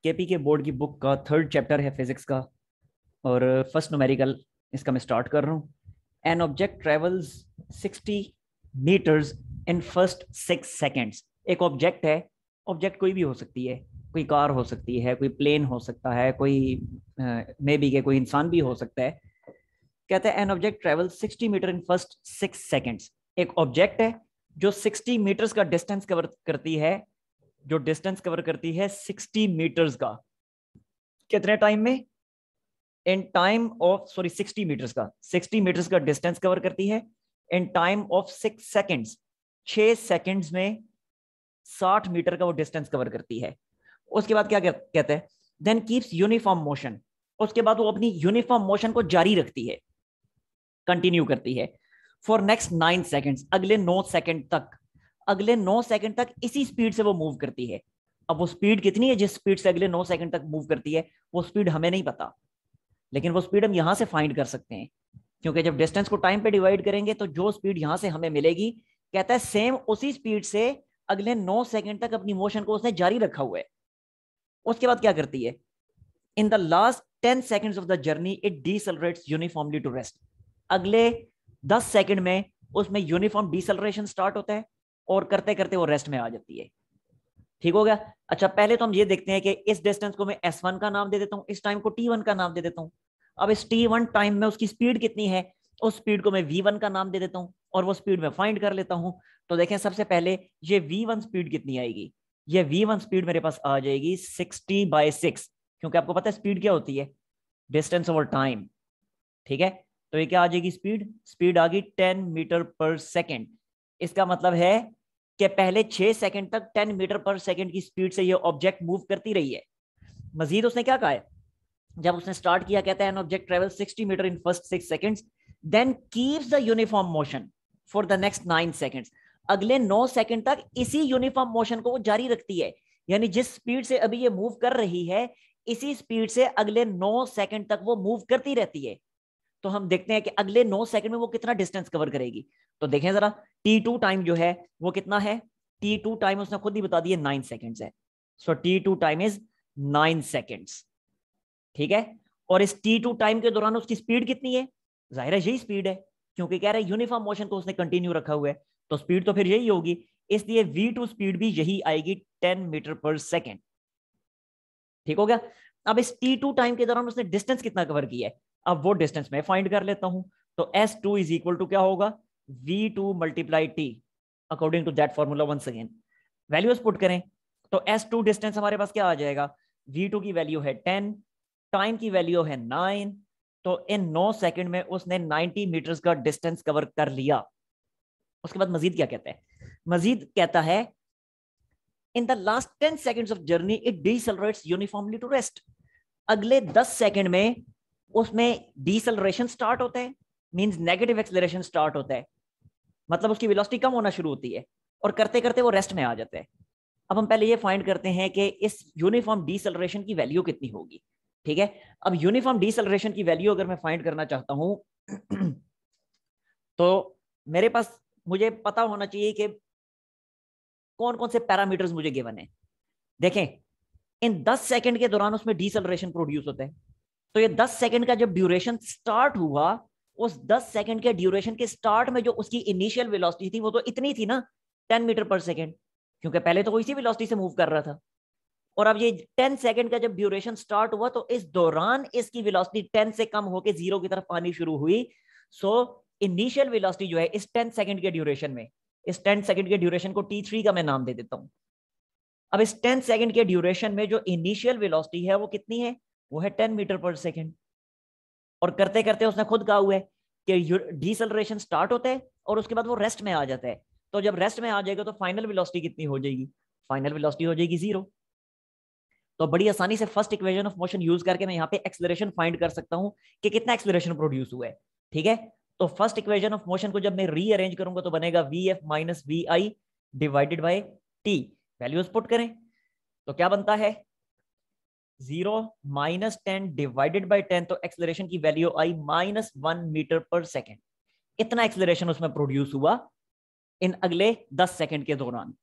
KP के board की book का थर्ड चैप्टर है फिजिक्स का। और फर्स्ट न्यूमेरिकल इसका मैं स्टार्ट कर रहा हूँ। An object travels 60 meters in first 6 seconds. एक ऑब्जेक्ट है, ऑब्जेक्ट कोई भी हो सकती है, कोई कार हो सकती है, कोई प्लेन हो सकता है, कोई मे बी के कोई इंसान भी हो सकता है। कहते हैं an object travel 60 meter in first 6 seconds. एक ऑब्जेक्ट है जो 60 मीटर्स का डिस्टेंस कवर करती है, जो डिस्टेंस कवर करती है 60 मीटर्स का। कितने टाइम में? इन टाइम ऑफ 60 मीटर्स का, 60 मीटर्स का डिस्टेंस कवर करती है in time of 6 seconds. 6 seconds में 60 मीटर का वो डिस्टेंस कवर करती है। उसके बाद क्या कहते हैं? Then keeps uniform motion. उसके बाद वो अपनी यूनिफॉर्म मोशन को जारी रखती है, कंटिन्यू करती है फॉर नेक्स्ट 9 सेकेंड्स, अगले 9 सेकेंड तक। अगले 9 सेकेंड तक इसी स्पीड से वो मूव करती है। अब वो स्पीड कितनी है जिस स्पीड से अगले 9 सेकेंड तक मूव करती है, वो स्पीड हमें नहीं पता, लेकिन वो स्पीड हम यहां से फाइंड कर सकते हैं। क्योंकि जब डिस्टेंस को टाइम पे डिवाइड करेंगे तो जो स्पीड यहां से हमें मिलेगी, कहता है सेम उसी स्पीड से अगले 9 सेकेंड तक अपनी मोशन को उसने जारी रखा हुआ है। उसके बाद क्या करती है? In the last 10 seconds of the journey it decelerates uniformly to rest. अगले 10 सेकेंड में उसमें यूनिफॉर्म डिसेलरेशन स्टार्ट होता है और करते करते वो रेस्ट में आ जाती है। ठीक हो गया? अच्छा, पहले तो हम ये देखते हैं कि इस डिस्टेंस को मैं S1 का नाम दे देता हूं, इस टाइम को T1 का नाम दे देता हूं। अब इस T1 टाइम में उसकी स्पीड कितनी है, उस स्पीड को मैं V1 का नाम दे देता हूं और वो स्पीड में फाइंड कर लेता हूं। तो देखें, सबसे पहले ये V1 स्पीड कितनी आएगी? ये V1 स्पीड मेरे पास आ जाएगी 60/6, क्योंकि आपको पता है स्पीड क्या होती है? Distance over time. ठीक है, तो ये क्या आ जाएगी? स्पीड आ गई 10 मीटर पर सेकेंड। इसका मतलब है कि पहले 6 सेकंड तक 10 मीटर पर सेकंड की स्पीड से ये ऑब्जेक्ट मूव करती रही है। मजीद उसने क्या कहा है जब उसने स्टार्ट किया? कहता है an object travel 60 meter in first 6 seconds, then keeps the uniform motion for the next 9 seconds. अगले 9 सेकंड तक इसी यूनिफॉर्म मोशन को वो जारी रखती है। यानी जिस स्पीड से अभी ये मूव कर रही है, इसी स्पीड से अगले 9 सेकंड तक वो मूव करती रहती है। तो हम देखते हैं कि अगले 9 सेकंड में वो कितना डिस्टेंस कवर करेगी। तो देखें जरा, T2 टाइम जो है वो कितना है? T2 टाइम उसने खुद ही बता दिया 9 सेकंड्स है। सो T2 टाइम इज 9 सेकंड्स। ठीक है, और इस T2 टाइम के दौरान उसकी स्पीड कितनी है? जाहिर है यही स्पीड है, क्योंकि कह रहे हैं यूनिफॉर्म मोशन को उसने कंटिन्यू रखा हुआ है, तो स्पीड तो फिर यही होगी। इसलिए V2 स्पीड भी यही आएगी, 10 मीटर पर सेकेंड। ठीक हो गया? अब इस T2 टाइम के दौरान उसने डिस्टेंस कितना कवर किया है, अब वो डिस्टेंस मैं फाइंड कर लेता हूं। तो S2 इज इक्वल टू क्या होगा? V2 multiply T, according to that formula. Once again values put करें तो S2 डिस्टेंस हमारे पास क्या आ जाएगा? V2 की वैल्यू है 10, टाइम की वैल्यू है 9, तो इन 9 सेकंड में उसने 90 मीटर्स का डिस्टेंस कवर कर लिया। उसके बाद मजीद क्या कहता है? मजीद कहता है in the last 10 seconds of journey it decelerates uniformly to rest. अगले 10 सेकंड में उसमें डिसेलरेशन स्टार्ट होता है, मींस नेगेटिव एक्सेलरेशन स्टार्ट होता है, मतलब उसकी वेलोसिटी कम होना शुरू होती है और करते करते वो रेस्ट में आ जाता है। अब हम पहले ये फाइंड करते हैं कि इस यूनिफॉर्म डिसेलरेशन की वैल्यू कितनी होगी। ठीक है, अब यूनिफॉर्म डिसेलरेशन की वैल्यू अगर मैं फाइंड करना चाहता हूं तो मेरे पास, मुझे पता होना चाहिए कि कौन कौन से पैरामीटर्स मुझे गिवन है। देखें, इन 10 सेकंड के दौरान उसमें डिसेलरेशन प्रोड्यूस होता है, तो ये 10 सेकंड का जब ड्यूरेशन स्टार्ट हुआ, उस 10 सेकंड के ड्यूरेशन के स्टार्ट में जो उसकी इनिशियल वेलोसिटी थी वो तो इतनी थी ना, 10 मीटर पर सेकंड, क्योंकि पहले तो वो इसी वेलोसिटी से मूव कर रहा था। और अब ये 10 सेकंड का जब ड्यूरेशन स्टार्ट हुआ तो इस दौरान इसकी वेलोसिटी 10 से कम होकर 0 की तरफ आनी शुरू हुई। सो इनिशियल वेलोसिटी जो है इस 10 सेकंड के ड्यूरेशन में, इस 10 सेकंड के ड्यूरेशन को T3 का मैं नाम दे देता हूं। अब इस 10 सेकंड के ड्यूरेशन में जो इनिशियल वेलोसिटी है वो कितनी है? वो है 10 मीटर पर सेकंड। और करते करते उसने खुद कहा हुआ है कि डिसेलरेशन स्टार्ट होता है और उसके बाद वो रेस्ट में आ जाता है। तो जब रेस्ट में आ जाएगा तो फाइनल वेलोसिटी कितनी हो जाएगी? फाइनल वेलोसिटी हो जाएगी 0। तो बड़ी आसानी से first equation of motion use करके मैं यहाँ पे एक्सेलरेशन फाइंड कर सकता हूँ कि कितना एक्सेलरेशन प्रोड्यूस हुआ है। ठीक है, तो फर्स्ट इक्वेशन ऑफ मोशन को जब मैं रीअरेंज करूंगा तो बनेगा VF minus VI divided by T। Values put करें तो क्या बनता है? 0 माइनस 10 डिवाइडेड बाई 10, तो एक्सेलरेशन की वैल्यू आई -1 मीटर पर सेकेंड। इतना एक्सेलरेशन उसमें प्रोड्यूस हुआ इन अगले 10 सेकंड के दौरान।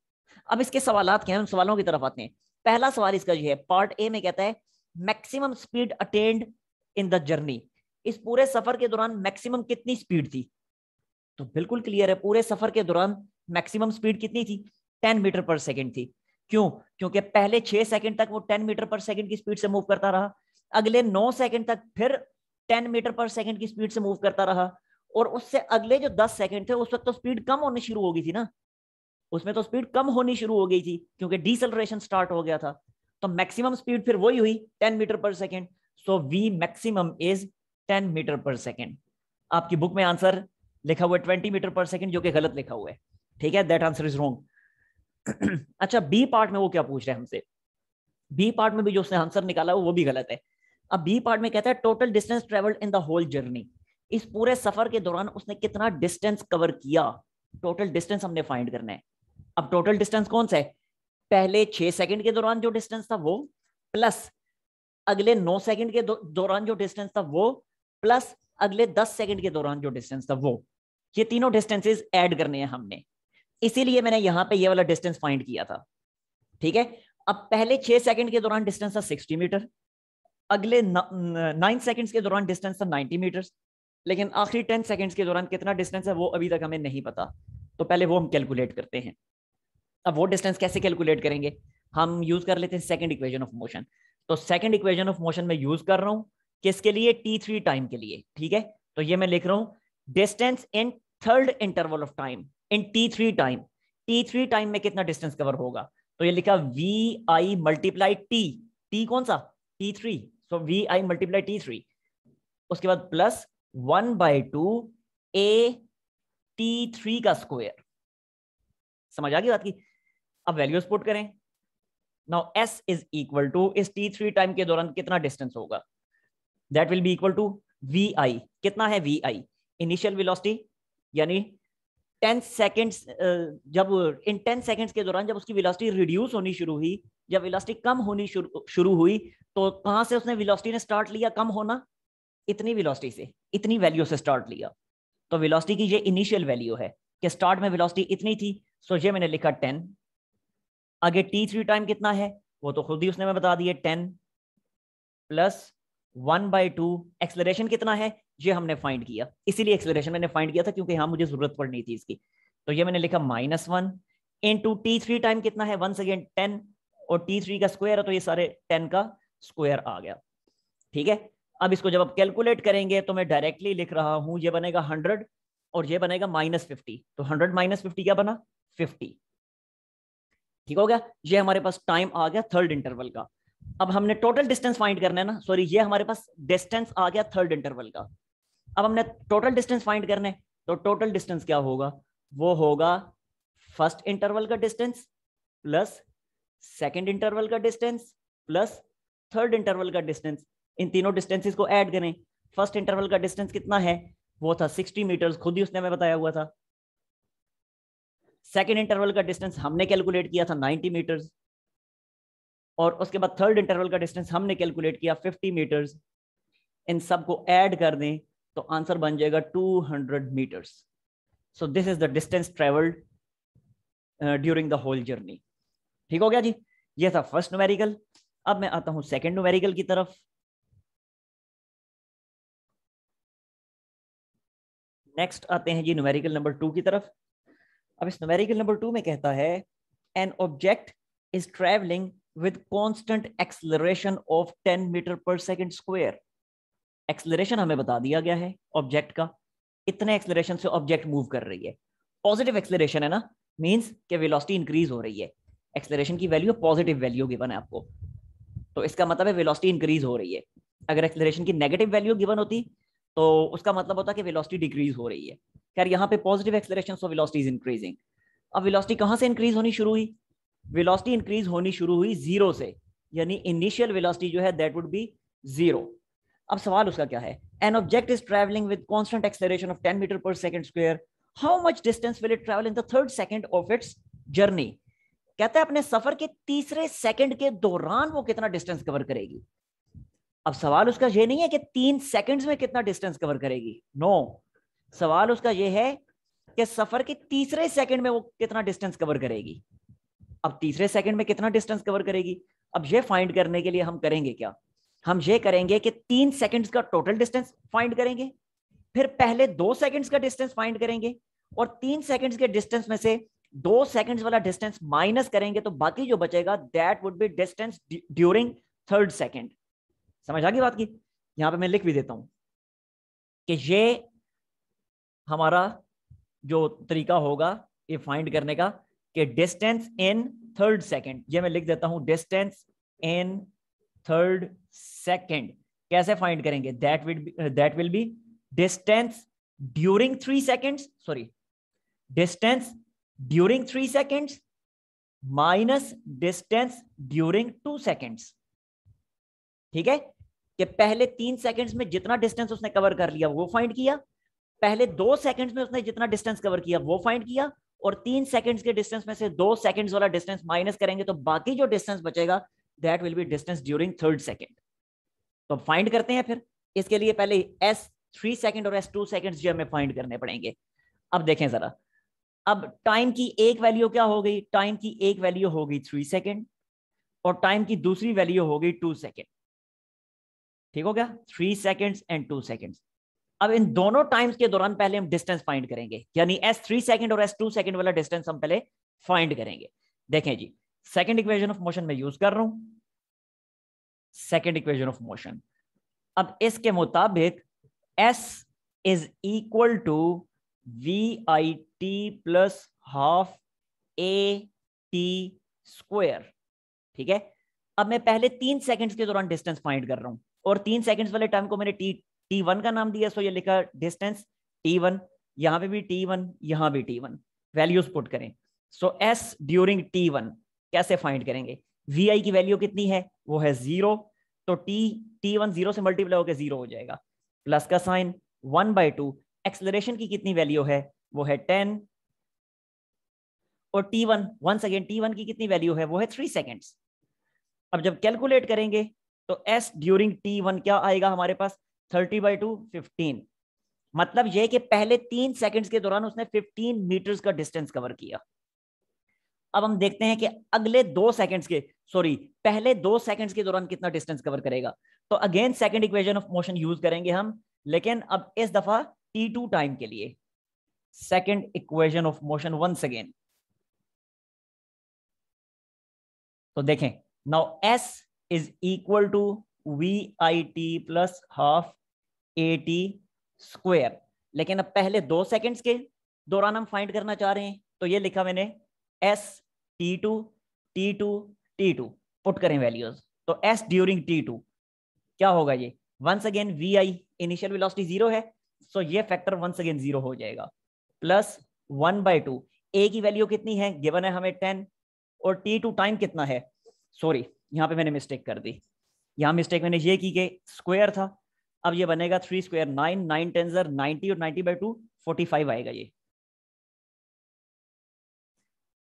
अब इसके सवालात क्या हैं, उन सवालों की तरफ आते हैं। पहला सवाल इसका ये है, पार्ट ए में कहता है maximum speed attend in the journey, इस पूरे सफर के दौरान मैक्सिमम कितनी स्पीड थी? तो बिल्कुल क्लियर है, पूरे सफर के दौरान मैक्सिमम स्पीड कितनी थी? 10 मीटर पर सेकंड थी। क्यों? क्योंकि पहले 6 सेकंड तक वो 10 मीटर पर सेकंड की स्पीड से मूव करता रहा, अगले 9 सेकंड तक फिर 10 मीटर पर सेकंड की स्पीड से मूव करता रहा, और उससे अगले जो 10 सेकंड थे उस वक्त तो स्पीड कम होनी शुरू हो गई थी ना, उसमें तो स्पीड कम होनी शुरू हो गई थी क्योंकि डिसेलरेशन स्टार्ट हो गया था। तो मैक्सिमम स्पीड फिर वही हुई 10 मीटर पर second. So V maximum is 10 metre पर सेकंड। आपकी बुक में आंसर लिखा हुआ है 20 मीटर पर सेकंड, जो कि गलत लिखा हुआ है। ठीक है, दैट आंसर इज रॉन्ग। अच्छा, बी पार्ट में वो क्या पूछ रहे हैं हमसे? बी पार्ट में भी जो उसने आंसर निकाला वो भी गलत है। अब बी पार्ट में कहता है total distance travelled in the whole journey, इस पूरे सफर के दौरान उसने कितना डिस्टेंस कवर किया, टोटल डिस्टेंस हमने फाइंड करना है। अब टोटल डिस्टेंस कौन सा है? पहले 6 सेकंड के दौरान जो डिस्टेंस था वो, प्लस अगले 9 सेकंड के दौरान जो डिस्टेंस था वो, प्लस अगले 10 सेकंड के दौरान जो डिस्टेंस था वो, ये तीनों डिस्टेंसेस ऐड करने हैं हमने, इसीलिए मैंने यहां पे ये वाला डिस्टेंस फाइंड किया था। ठीक है, अब पहले 6 सेकंड के दौरान डिस्टेंस था 60 मीटर, अगले 9 सेकंड्स के दौरान डिस्टेंस था 90 मीटर, लेकिन आखिरी 10 सेकंड्स के दौरान कितना डिस्टेंस है वो अभी तक हमें नहीं पता, तो पहले वो हम कैलकुलेट करते हैं। अब वो डिस्टेंस कैसे कैलकुलेट करेंगे? हम यूज कर लेते हैं सेकंड इक्वेशन ऑफ मोशन। तो सेकंड इक्वेशन ऑफ मोशन में यूज कर रहा हूं किसके लिए? t3 टाइम के लिए। ठीक है, तो ये मैं लिख रहा हूं distance in third interval of time in t3 time. t3 time में कितना डिस्टेंस कवर होगा? तो ये लिखा vi मल्टीप्लाई t कौन सा? t3, सो vi मल्टीप्लाई t3, उसके बाद प्लस 1/2 a t3 का स्क्वायर। समझ आ गई बात की? अब वैल्यूज पुट करें। Now s is equal to इस t3 टाइम के दौरान कितना डिस्टेंस होगा? That will be equal to vi। कितना है vi? इनिशियल वेलोसिटी, यानी 10 सेकंड्स, जब इन 10 सेकंड्स के दौरान जब उसकी वेलोसिटी रिड्यूस होनी शुरू हुई, जब वेलोसिटी कम होनी शुरू हुई, तो कहां से उसने वेलोसिटी ने स्टार्ट लिया कम होना? इतनी वेलोसिटी से, इतनी वैल्यू से स्टार्ट लिया। तो वेलोसिटी की ये इनिशियल वैल्यू है कि स्टार्ट में वेलोसिटी इतनी थी, सो ये मैंने लिखा 10। आगे t3 टाइम कितना है वो तो खुद ही उसने मैं बता दिया, 10 प्लस 1/2 एक्सेलरेशन कितना है ये हमने फाइंड किया, इसीलिए एक्सेलरेशन मैंने फाइंड किया था क्योंकि यहाँ मुझे जरूरत पड़नी थी इसकी। तो ये मैंने लिखा -1 इंटू t3 टाइम कितना है, वंस अगेन 10, और t3 का स्क्वायर है तो ये सारे 10 का स्क्वायर आ गया। ठीक है, अब इसको जब आप कैलकुलेट करेंगे तो मैं डायरेक्टली लिख रहा हूं, ये बनेगा 100 और ये बनेगा -50, तो 100 - 50 क्या बना? 50। ठीक हो गया, ये हमारे पास टाइम आ गया थर्ड इंटरवल का। अब हमने टोटल डिस्टेंस फाइंड करना है ना, सॉरी, ये हमारे पास डिस्टेंस आ गया थर्ड इंटरवल का। अब हमने टोटल डिस्टेंस फाइंड करना है, तो टोटल डिस्टेंस क्या होगा? वो होगा फर्स्ट इंटरवल का डिस्टेंस प्लस सेकंड इंटरवल का डिस्टेंस प्लस थर्ड इंटरवल का डिस्टेंस। इन तीनों डिस्टेंसेस को ऐड करें। फर्स्ट इंटरवल का डिस्टेंस कितना है? वो था 60 मीटर्स, खुद ही उसने हमें बताया हुआ था। सेकंड इंटरवल का डिस्टेंस हमने कैलकुलेट किया था 90 मीटर्स, और उसके बाद थर्ड इंटरवल का डिस्टेंस हमने कैलकुलेट किया 50 मीटर्स। इन सब को ऐड कर दें तो आंसर बन जाएगा 200 meters. So this is the distance travelled during the whole journey. ठीक हो गया जी, ये था फर्स्ट न्यूमेरिकल। अब मैं आता हूं सेकंड न्यूमेरिकल की तरफ। नेक्स्ट आते हैं जी न्यूमेरिकल नंबर 2 की तरफ। अब इस न्यूमेरिकल नंबर 2 में कहता है an object is travelling with constant acceleration of 10 metre पर सेकंड स्क्वायर। एक्सेलरेशन हमें बता दिया गया है ऑब्जेक्ट का, इतने एक्सेलरेशन से ऑब्जेक्ट मूव कर रही है। पॉजिटिव एक्सेलरेशन है ना, मींस कि वेलोसिटी इंक्रीज हो रही है। एक्सेलरेशन की वैल्यू पॉजिटिव वैल्यू गिवन है आपको, तो इसका मतलब है वेलोसिटी इंक्रीज हो रही है। अगर एक्सेलरेशन की नेगेटिव वैल्यू गिवन होती तो उसका मतलब होता कि वेलोसिटी डिक्रीज हो रही है। खैर यहाँ पे positive acceleration, so velocity is increasing. अब वेलोसिटी कहां से इंक्रीज होनी शुरू हुई? वेलोसिटी इंक्रीज होनी शुरू हुई 0 से, यानी इनिशियल वेलोसिटी जो है दैट वुड बी 0। अब सवाल उसका क्या है? An object is travelling with constant acceleration of 10 metre पर second square, how much distance will it travel in the third second of its journey. कहता है अपने सफर के तीसरे सेकंड के दौरान वो कितना डिस्टेंस कवर करेगी। अब सवाल उसका ये नहीं है कि 3 सेकंड्स में कितना डिस्टेंस कवर करेगी, नो, सवाल उसका ये है कि सफर के तीसरे सेकंड में वो कितना डिस्टेंस कवर करेगी। अब तीसरे सेकंड में कितना डिस्टेंस कवर करेगी? अब ये फाइंड करने के लिए हम करेंगे क्या, हम ये करेंगे कि 3 सेकंड्स का टोटल डिस्टेंस फाइंड करेंगे, फिर पहले 2 सेकंड्स का डिस्टेंस फाइंड करेंगे और 3 सेकंड्स के डिस्टेंस में से 2 सेकंड्स वाला डिस्टेंस माइनस करेंगे, तो बाकी जो बचेगा that would be distance during third second. समझ आ गई बात की? यहां पे मैं लिख भी देता हूं कि ये हमारा जो तरीका होगा ये फाइंड करने का कि डिस्टेंस इन थर्ड सेकंड, ये मैं लिख देता हूं डिस्टेंस इन थर्ड सेकंड। कैसे फाइंड करेंगे? That will B distance during 3 seconds, sorry distance during 3 seconds minus distance during 2 seconds. ठीक है, कि पहले 3 सेकंड्स में जितना डिस्टेंस उसने कवर कर लिया वो फाइंड किया, पहले 2 सेकंड्स में उसने जितना डिस्टेंस कवर किया वो फाइंड किया, और 3 सेकंड्स के डिस्टेंस में से 2 सेकंड्स वाला डिस्टेंस माइनस करेंगे, तो बाकी जो डिस्टेंस बचेगा that will B distance during third second. तो फाइंड करते हैं फिर। इसके लिए पहले S3 सेकंड और S2 सेकंड्स जो हमें फाइंड करने पड़ेंगे। अब देखें जरा, अब टाइम की एक वैल्यू क्या हो गई? टाइम की एक वैल्यू हो गई 3 सेकंड और टाइम की दूसरी वैल्यू हो गई 2 सेकंड। ठीक हो गया, 3 सेकंड्स एंड 2 सेकंड्स। अब इन दोनों टाइम्स के दौरान पहले हम डिस्टेंस फाइंड करेंगे, यानी S3 सेकंड और S2 सेकंड वाला डिस्टेंस हम पहले फाइंड करेंगे। देखें जी, सेकंड इक्वेशन ऑफ मोशन में यूज कर रहा हूं, सेकंड इक्वेशन ऑफ मोशन। अब इसके मुताबिक S is equal to VIT plus half AT square. ठीक है, अब मैं पहले 3 सेकंड्स के दौरान डिस्टेंस फाइंड कर रहा हूं और 3 सेकंड्स वाले टाइम को मैंने T1 का नाम दिया, सो ये लिखा डिस्टेंस T1, यहां पे भी T1, यहां भी T1, वैल्यूज पुट करें। सो S ड्यूरिंग T1 कैसे फाइंड करेंगे? VI की वैल्यू कितनी है? वो है 0, तो T1 0 से मल्टीप्लाई होकर 0 हो जाएगा, प्लस का साइन 1/2। एक्सेलरेशन की कितनी वैल्यू है? वो है 10, और T1 वंस अगेन T1 की कितनी वैल्यू है? वो है 3 सेकंड्स। अब जब कैलकुलेट करेंगे तो S ड्यूरिंग T1 क्या आएगा हमारे पास? 30/2 15। मतलब यह कि पहले 3 सेकंड्स के दौरान उसने 15 मीटर्स का डिस्टेंस कवर किया। अब हम देखते हैं कि अगले 2 सेकंड्स के, सॉरी पहले 2 सेकंड्स के दौरान कितना डिस्टेंस कवर करेगा। तो again second equation of motion use करेंगे हम, लेकिन अब इस दफा T2 टाइम के लिए। Second equation of motion once again, तो देखें now S is equal to VIT plus half AT square. लेकिन अब पहले 2 सेकंड्स के दौरान हम फाइंड करना चाह रहे हैं, तो ये लिखा मैंने S T2 T2 T2, put करें वैल्यूज। तो S ड्यूरिंग T2 क्या होगा? ये once again VI initial velocity 0 है, सो ये फैक्टर वंस अगेन 0 हो जाएगा, प्लस 1/2। A की वैल्यू कितनी है? गिवन है हमें 10, और T2 टाइम कितना है? सॉरी यहां पे मैंने मिस्टेक कर दी, यहां मिस्टेक मैंने ये की कि स्क्वायर था, अब ये बनेगा 3 स्क्वायर 9, 9 10 90 और 90/2 45 आएगा ये।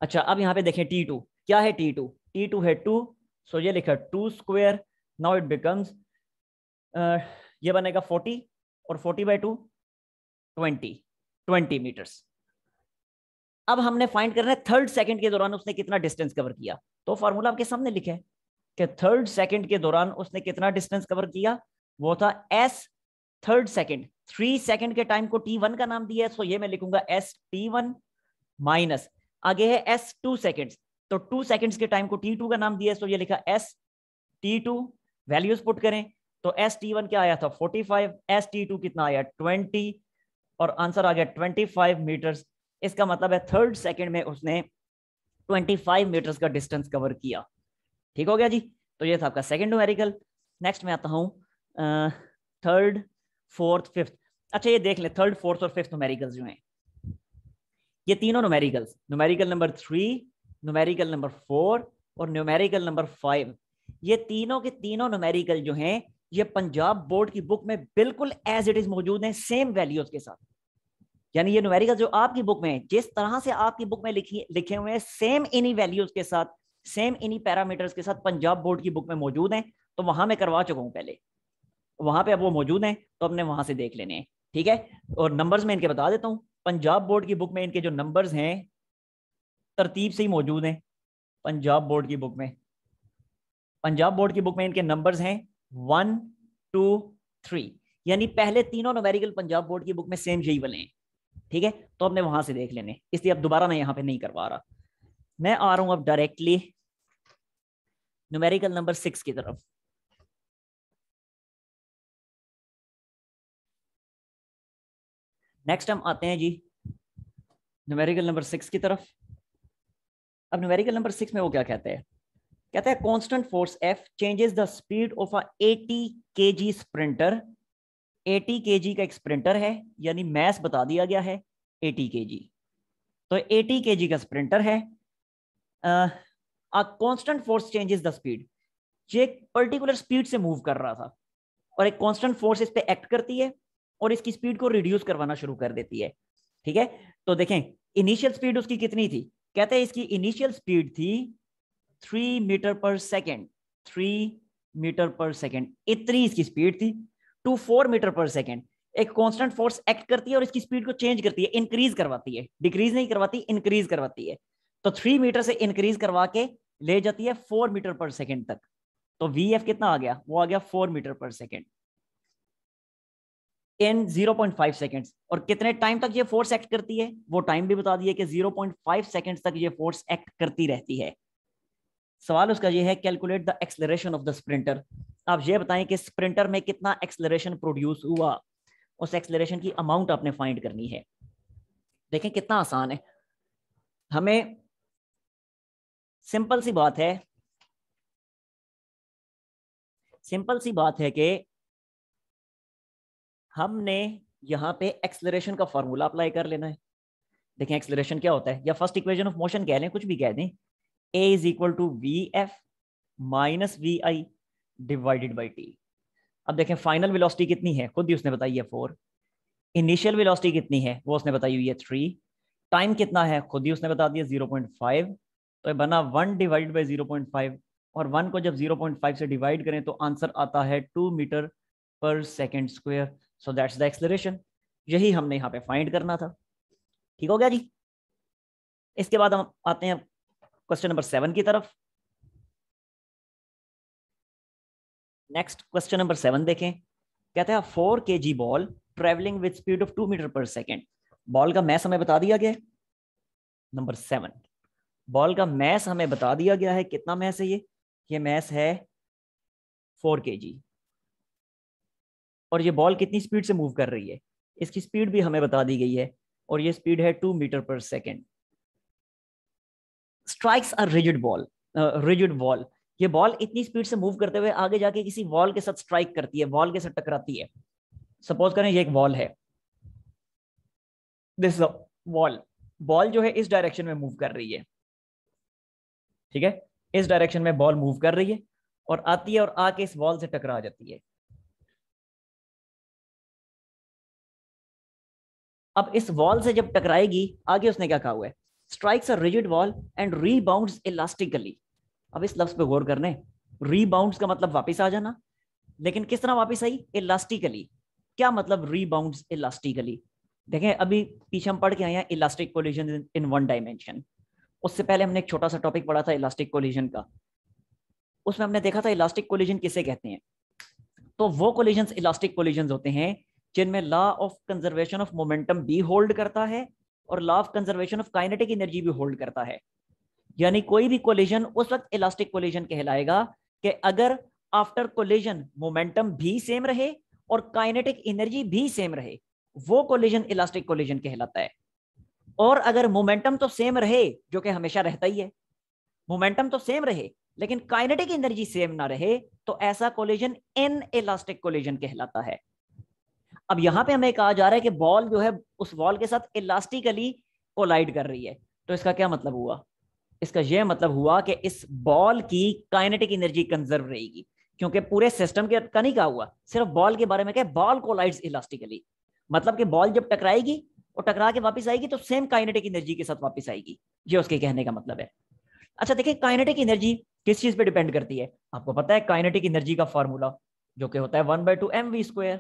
अच्छा, अब यहाँ पे देखें T2 क्या है? T2 है 2, सो ये लिखा 2 स्क्वायर, नाउ इट बिकम्स ये बनेगा 40, और 40/2 20 मीटर्स। अब हमने फाइंड करना है थर्ड सेकंड के दौरान उसने कितना डिस्टेंस कवर किया। तो फॉर्मूला आपके सामने लिखा है कि थर्ड सेकंड के दौरान उसने कितना डिस्टेंस कवर किया, वो था S थर्ड सेकंड। 3 सेकंड के टाइम को T1 का नाम दिया है, सो ये मैं लिखूंगा S T1 माइनस, आगे है S 2 सेकंड्स, तो 2 सेकंड्स के टाइम को T2 का नाम दिया है, सो ये लिखा S T2। वैल्यूज पुट करें तो S T1 क्या आया था? 45, S T2 कितना आया? 20, और आंसर आ गया 25 मीटर्स। इसका मतलब है थर्ड सेकंड में उसने 25 मीटर्स का डिस्टेंस कवर किया। ठीक हो गया जी, तो ये था आपका सेकंड न्यूमेरिकल। नेक्स्ट में आता हूं थर्ड, फोर्थ, फिफ्थ। अच्छा ये देख ले, थर्ड, फोर्थ और फिफ्थ न्यूमेरिकल्स जो हैं, ये तीनों numericals, numerical number 3, numerical number 4 और न्यूमेरिकल नंबर 5, ये तीनों के तीनों न्यूमेरिकल जो हैं ये पंजाब बोर्ड की बुक में बिल्कुल एज इट इज मौजूद हैं, सेम वैल्यूज के साथ। यानी ये न्यूमेरिकल जो आपकी बुक में है, जिस तरह से आपकी बुक में लिखे हुए हैं, सेम इन्हीं वैल्यूज के साथ, सेम इन्हीं पैरामीटर्स के साथ पंजाब बोर्ड की बुक में मौजूद हैं। तो वहां मैं करवा चुका हूं पहले, वहां पे अब वो मौजूद हैं, तो हमने वहां से देख लेने हैं। ठीक है, और नंबर्स में इनके बता देता हूं। पंजाब बोर्ड की बुक में इनके जो नंबर्स हैं तरतीब से ही मौजूद हैं, पंजाब बोर्ड की बुक में, पंजाब बोर्ड की बुक में इनके नंबर्स हैं 1 2 3, यानी पहले तीनों न्यूमेरिकल पंजाब बोर्ड की बुक में सेम यही वाले हैं। ठीक है, तो हमने वहां से देख लेने, इसलिए अब दोबारा मैं यहां पे नहीं करवा रहा। मैं आ रहा हूं अब डायरेक्टली न्यूमेरिकल नंबर 6 की तरफ। नेक्स्ट हम आते हैं जी न्यूमेरिकल नंबर 6 की तरफ। अब न्यूमेरिकल नंबर 6 में वो क्या कहते हैं, कहता है constant force F changes the speed of a 80 kg sprinter. 80 kg का एक स्प्रिंटर है, यानी मैस बता दिया गया है 80 kg। तो 80 kg का स्प्रिंटर है, constant force changes the speed, ये एक पर्टिकुलर स्पीड से मूव कर रहा था और एक कांस्टेंट फोर्स इस पे एक्ट करती है और इसकी स्पीड को रिड्यूस करवाना शुरू कर देती है। ठीक है, तो देखें इनिशियल स्पीड उसकी कितनी थी, कहते हैं इसकी इनिशियल स्पीड थी 3 metre per second, 3 metre per second, इतनी इसकी स्पीड थी। टू 4 मीटर पर सेकेंड एक कांस्टेंट फोर्स एक्ट करती है और इसकी स्पीड को चेंज करती है, इंक्रीज करवाती है, डिक्रीज नहीं करवाती, इंक्रीज करवाती है। तो 3 मीटर से इंक्रीज करवा के ले जाती है 4 मीटर पर सेकेंड तक। तो VF कितना आ गया, वो आ गया 4 metre per second in 0.5 seconds. और कितने टाइम तक ये फोर्स एक्ट करती है, वो टाइम भी बता दिए कि 0.5 सेकेंड्स तक ये फोर्स एक्ट करती रहती है। सवाल उसका ये है calculate the acceleration of the sprinter. आप ये बताएं कि स्प्रिंटर में कितना एक्सेलरेशन प्रोड्यूस हुआ, उस एक्सेलरेशन की अमाउंट आपने फाइंड करनी है। देखें कितना आसान है, हमें सिंपल सी बात है, सिंपल सी बात है कि हमने यहां पे एक्सेलरेशन का फॉर्मूला अप्लाई कर लेना है। देखें एक्सेलरेशन क्या होता है, या फर्स्ट इक्वेशन ऑफ मोशन कह लें, कुछ भी कह दें, A is equal to VF minus VI divided by T। अब देखें फाइनल वेलोसिटी कितनी है, खुद ही उसने बताई है 4। इनिशियल वेलोसिटी कितनी है, वो उसने बताई हुई है 3। टाइम कितना है, खुद ही उसने बता दिया 0.5। तो ये बना 1 डिवाइड बाई 0.5, और 1 को जब 0.5 से डिवाइड करें तो आंसर आता है 2 metre per second square. So that's the acceleration, यही हमने यहाँ पे फाइंड करना था। ठीक हो गया जी। इसके बाद हम आते हैं क्वेश्चन नंबर 7 की तरफ। नेक्स्ट क्वेश्चन नंबर 7 देखें, कहते हैं 4 kg ball travelling with speed of 2 metre per second. Ball का मैस हमें बता दिया गया, नंबर 7 बॉल का मैस हमें बता दिया गया है। कितना मैस है ये मैस है 4 kg। और ये बॉल कितनी स्पीड से मूव कर रही है, इसकी स्पीड भी हमें बता दी गई है, और ये स्पीड है 2 metre per second. Strikes a rigid ball, rigid ball, ये बॉल इतनी स्पीड से मूव करते हुए आगे जाके किसी वॉल के साथ स्ट्राइक करती है, वॉल के साथ टकराती है। सपोज करें ये एक वॉल है, दिस वॉल, बॉल जो है इस डायरेक्शन में मूव कर रही है। ठीक है, इस डायरेक्शन में बॉल मूव कर रही है और आती है और आके इस वॉल से टकरा जाती है। अब इस वॉल से जब टकराएगी, आगे उसने क्या कहा हुआ है, strikes a rigid wall and rebounds elastically. अब इस लफ्ज पे गौर करने, रीबाउंड्स का मतलब वापस आ जाना, लेकिन किस तरह वापस आई, इलास्टिकली। क्या मतलब रीबाउंड्स इलास्टिकली, देखें अभी पीछे हम पढ़ के आए हैं elastic collision in one dimension. उससे पहले हमने एक छोटा सा टॉपिक पढ़ा था इलास्टिक कोलिजन का, उसमें हमने देखा था इलास्टिक कोलिजन किसे कहते हैं। तो वो कोलिजन्स इलास्टिक कोलिजन्स होते हैं जिनमें law of conservation of momentum भी होल्ड करता है और law of conservation of kinetic energy भी होल्ड करता है। यानी कोई भी कोलिजन उस वक्त इलास्टिक कोलिजन कहलाएगा कि अगर आफ्टर कोलिजन मोमेंटम भी सेम रहे और काइनेटिक एनर्जी भी सेम रहे, वो कोलिजन इलास्टिक कोलिजन कहलाता है। और अगर मोमेंटम तो सेम रहे, जो कि हमेशा रहता ही है, मोमेंटम तो सेम रहे लेकिन काइनेटिक एनर्जी सेम ना रहे, तो ऐसा कोलिजन इन इलास्टिक कोलिजन कहलाता है। अब यहां पे हमें कहा जा रहा है कि बॉल जो है उस वॉल के साथ इलास्टिकली कोलाइड कर रही है, तो इसका क्या मतलब हुआ, इसका यह मतलब हुआ कि इस बॉल की काइनेटिक एनर्जी कंजर्व रहेगी, क्योंकि पूरे सिस्टम के का नहीं कहा हुआ, सिर्फ बॉल के बारे में क्या, बॉल कोलाइड्स इलास्टिकली, मतलब कि बॉल जब टकराएगी और टकरा के वापस आएगी तो सेम काइनेटिक एनर्जी के साथ वापस आएगी, ये उसके कहने का मतलब है। अच्छा देखिए काइनेटिक एनर्जी किस चीज पे डिपेंड करती है, आपको पता है काइनेटिक एनर्जी का फॉर्मूला जो कि होता है 1/2 mv²।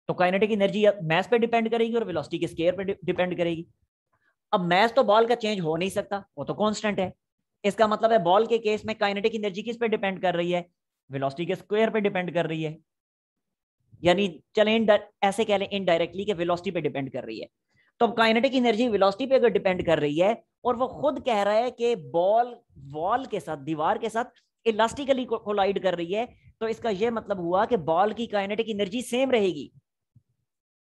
तो काइनेटिक एनर्जी मैस पे डिपेंड करेगी और वेलोसिटी के स्केयर पे डिपेंड करेगी। अब मैस तो बॉल का चेंज हो नहीं सकता, वो तो कांस्टेंट है, इसका मतलब है बॉल के केस में काइनेटिक एनर्जी किस पे डिपेंड कर रही है? वेलोसिटी के स्क्वायर पे डिपेंड कर रही है, यानी चले ऐसे कह लें इनडायरेक्टली कि वेलोसिटी पे डिपेंड कर रही है। तो अब काइनेटिक एनर्जी वेलोसिटी पे अगर डिपेंड कर रही है और वो खुद कह रहा है कि बॉल वॉल के साथ, दीवार के साथ इलास्टिकली कोलाइड कर रही है, तो इसका यह मतलब हुआ कि बॉल की काइनेटिक एनर्जी सेम रहेगी।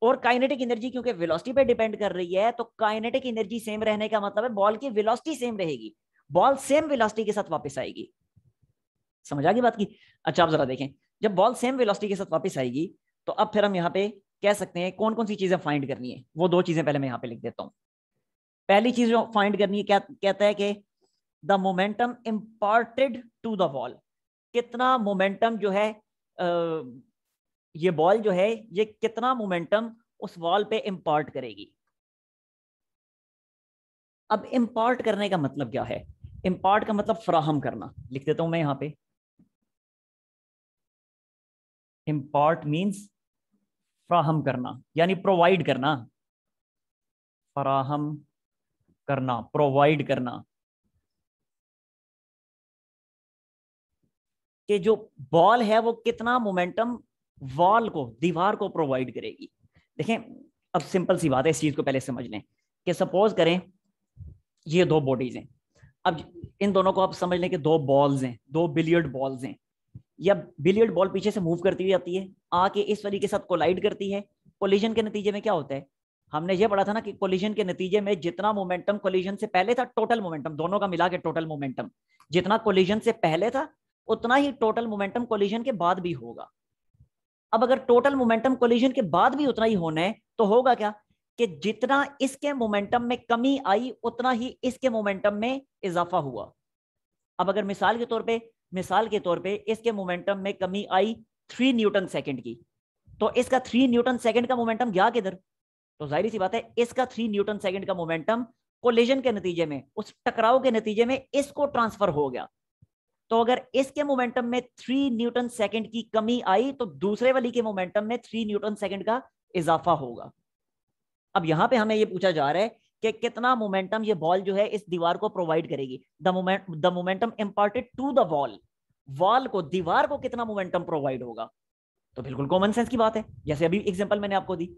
और काइनेटिक एनर्जी क्योंकि वेलोसिटी पे डिपेंड कर रही है, तो काइनेटिक एनर्जी सेम रहने का मतलब है बॉल की वेलोसिटी सेम रहेगी, बॉल सेम वेलोसिटी के साथ वापस आएगी। समझ आ गई बात की? अच्छा आप जरा देखें, जब बॉल सेम वेलोसिटी के साथ वापस आएगी तो अब फिर हम यहाँ पे कह सकते हैं कौन कौन सी चीजें फाइंड करनी है। वो दो चीजें पहले मैं यहाँ पे लिख देता हूँ। पहली चीज जो फाइंड करनी है, क्या कहता है कि the momentum imparted to the ball, कितना मोमेंटम जो है ये बॉल जो है ये कितना मोमेंटम उस वॉल पे इंपार्ट करेगी। अब इंपार्ट करने का मतलब क्या है? इंपार्ट का मतलब फराहम करना, लिख देता हूं मैं यहां पे। इंपार्ट मींस फराहम करना, यानी प्रोवाइड करना, फराहम करना, प्रोवाइड करना, कि जो बॉल है वो कितना मोमेंटम वॉल को, दीवार को प्रोवाइड करेगी। देखें अब सिंपल सी बात है, इस चीज को पहले समझ लें कि सपोज करें ये दो बॉडीज हैं। अब इन दोनों को आप समझ लें कि दो बॉल्स हैं, दो बिलियर्ड बॉल्स हैं। या बिलियर्ड बॉल पीछे से मूव करती हुई आती है, आके इस वाली के साथ कोलाइड करती है। कोलिजन के नतीजे में क्या होता है? हमने ये पढ़ा था ना कि कोलिजन के नतीजे में जितना मोमेंटम कोलिजन से पहले था, टोटल मोमेंटम दोनों का मिला के टोटल मोमेंटम जितना कोलिजन से पहले था उतना ही टोटल मोमेंटम कोलिजन के बाद भी होगा। अब अगर टोटल मोमेंटम कोलिजन के बाद भी उतना ही होना है तो होगा क्या कि जितना इसके मोमेंटम में कमी आई उतना ही इसके मोमेंटम में इजाफा हुआ। अब अगर मिसाल के तौर पे इसके मोमेंटम में कमी आई 3 न्यूटन सेकंड की, तो इसका 3 न्यूटन सेकंड का मोमेंटम गया किधर? तो जाहिर सी बात है इसका 3 न्यूटन सेकंड का मोमेंटम कोलिजन के नतीजे में, उस टकराव के नतीजे में इसको ट्रांसफर हो गया। तो अगर इसके मोमेंटम में 3 न्यूटन सेकंड की कमी आई तो दूसरे वाली के मोमेंटम में 3 न्यूटन सेकंड का इजाफा होगा। अब यहां पे हमें ये पूछा जा रहा है कि कितना मोमेंटम ये बॉल जो है इस दीवार को प्रोवाइड करेगी। The momentum imparted to the wall, wall को, दीवार को कितना मोमेंटम प्रोवाइड होगा। तो बिल्कुल कॉमन सेंस की बात है, जैसे अभी एग्जांपल मैंने आपको दी,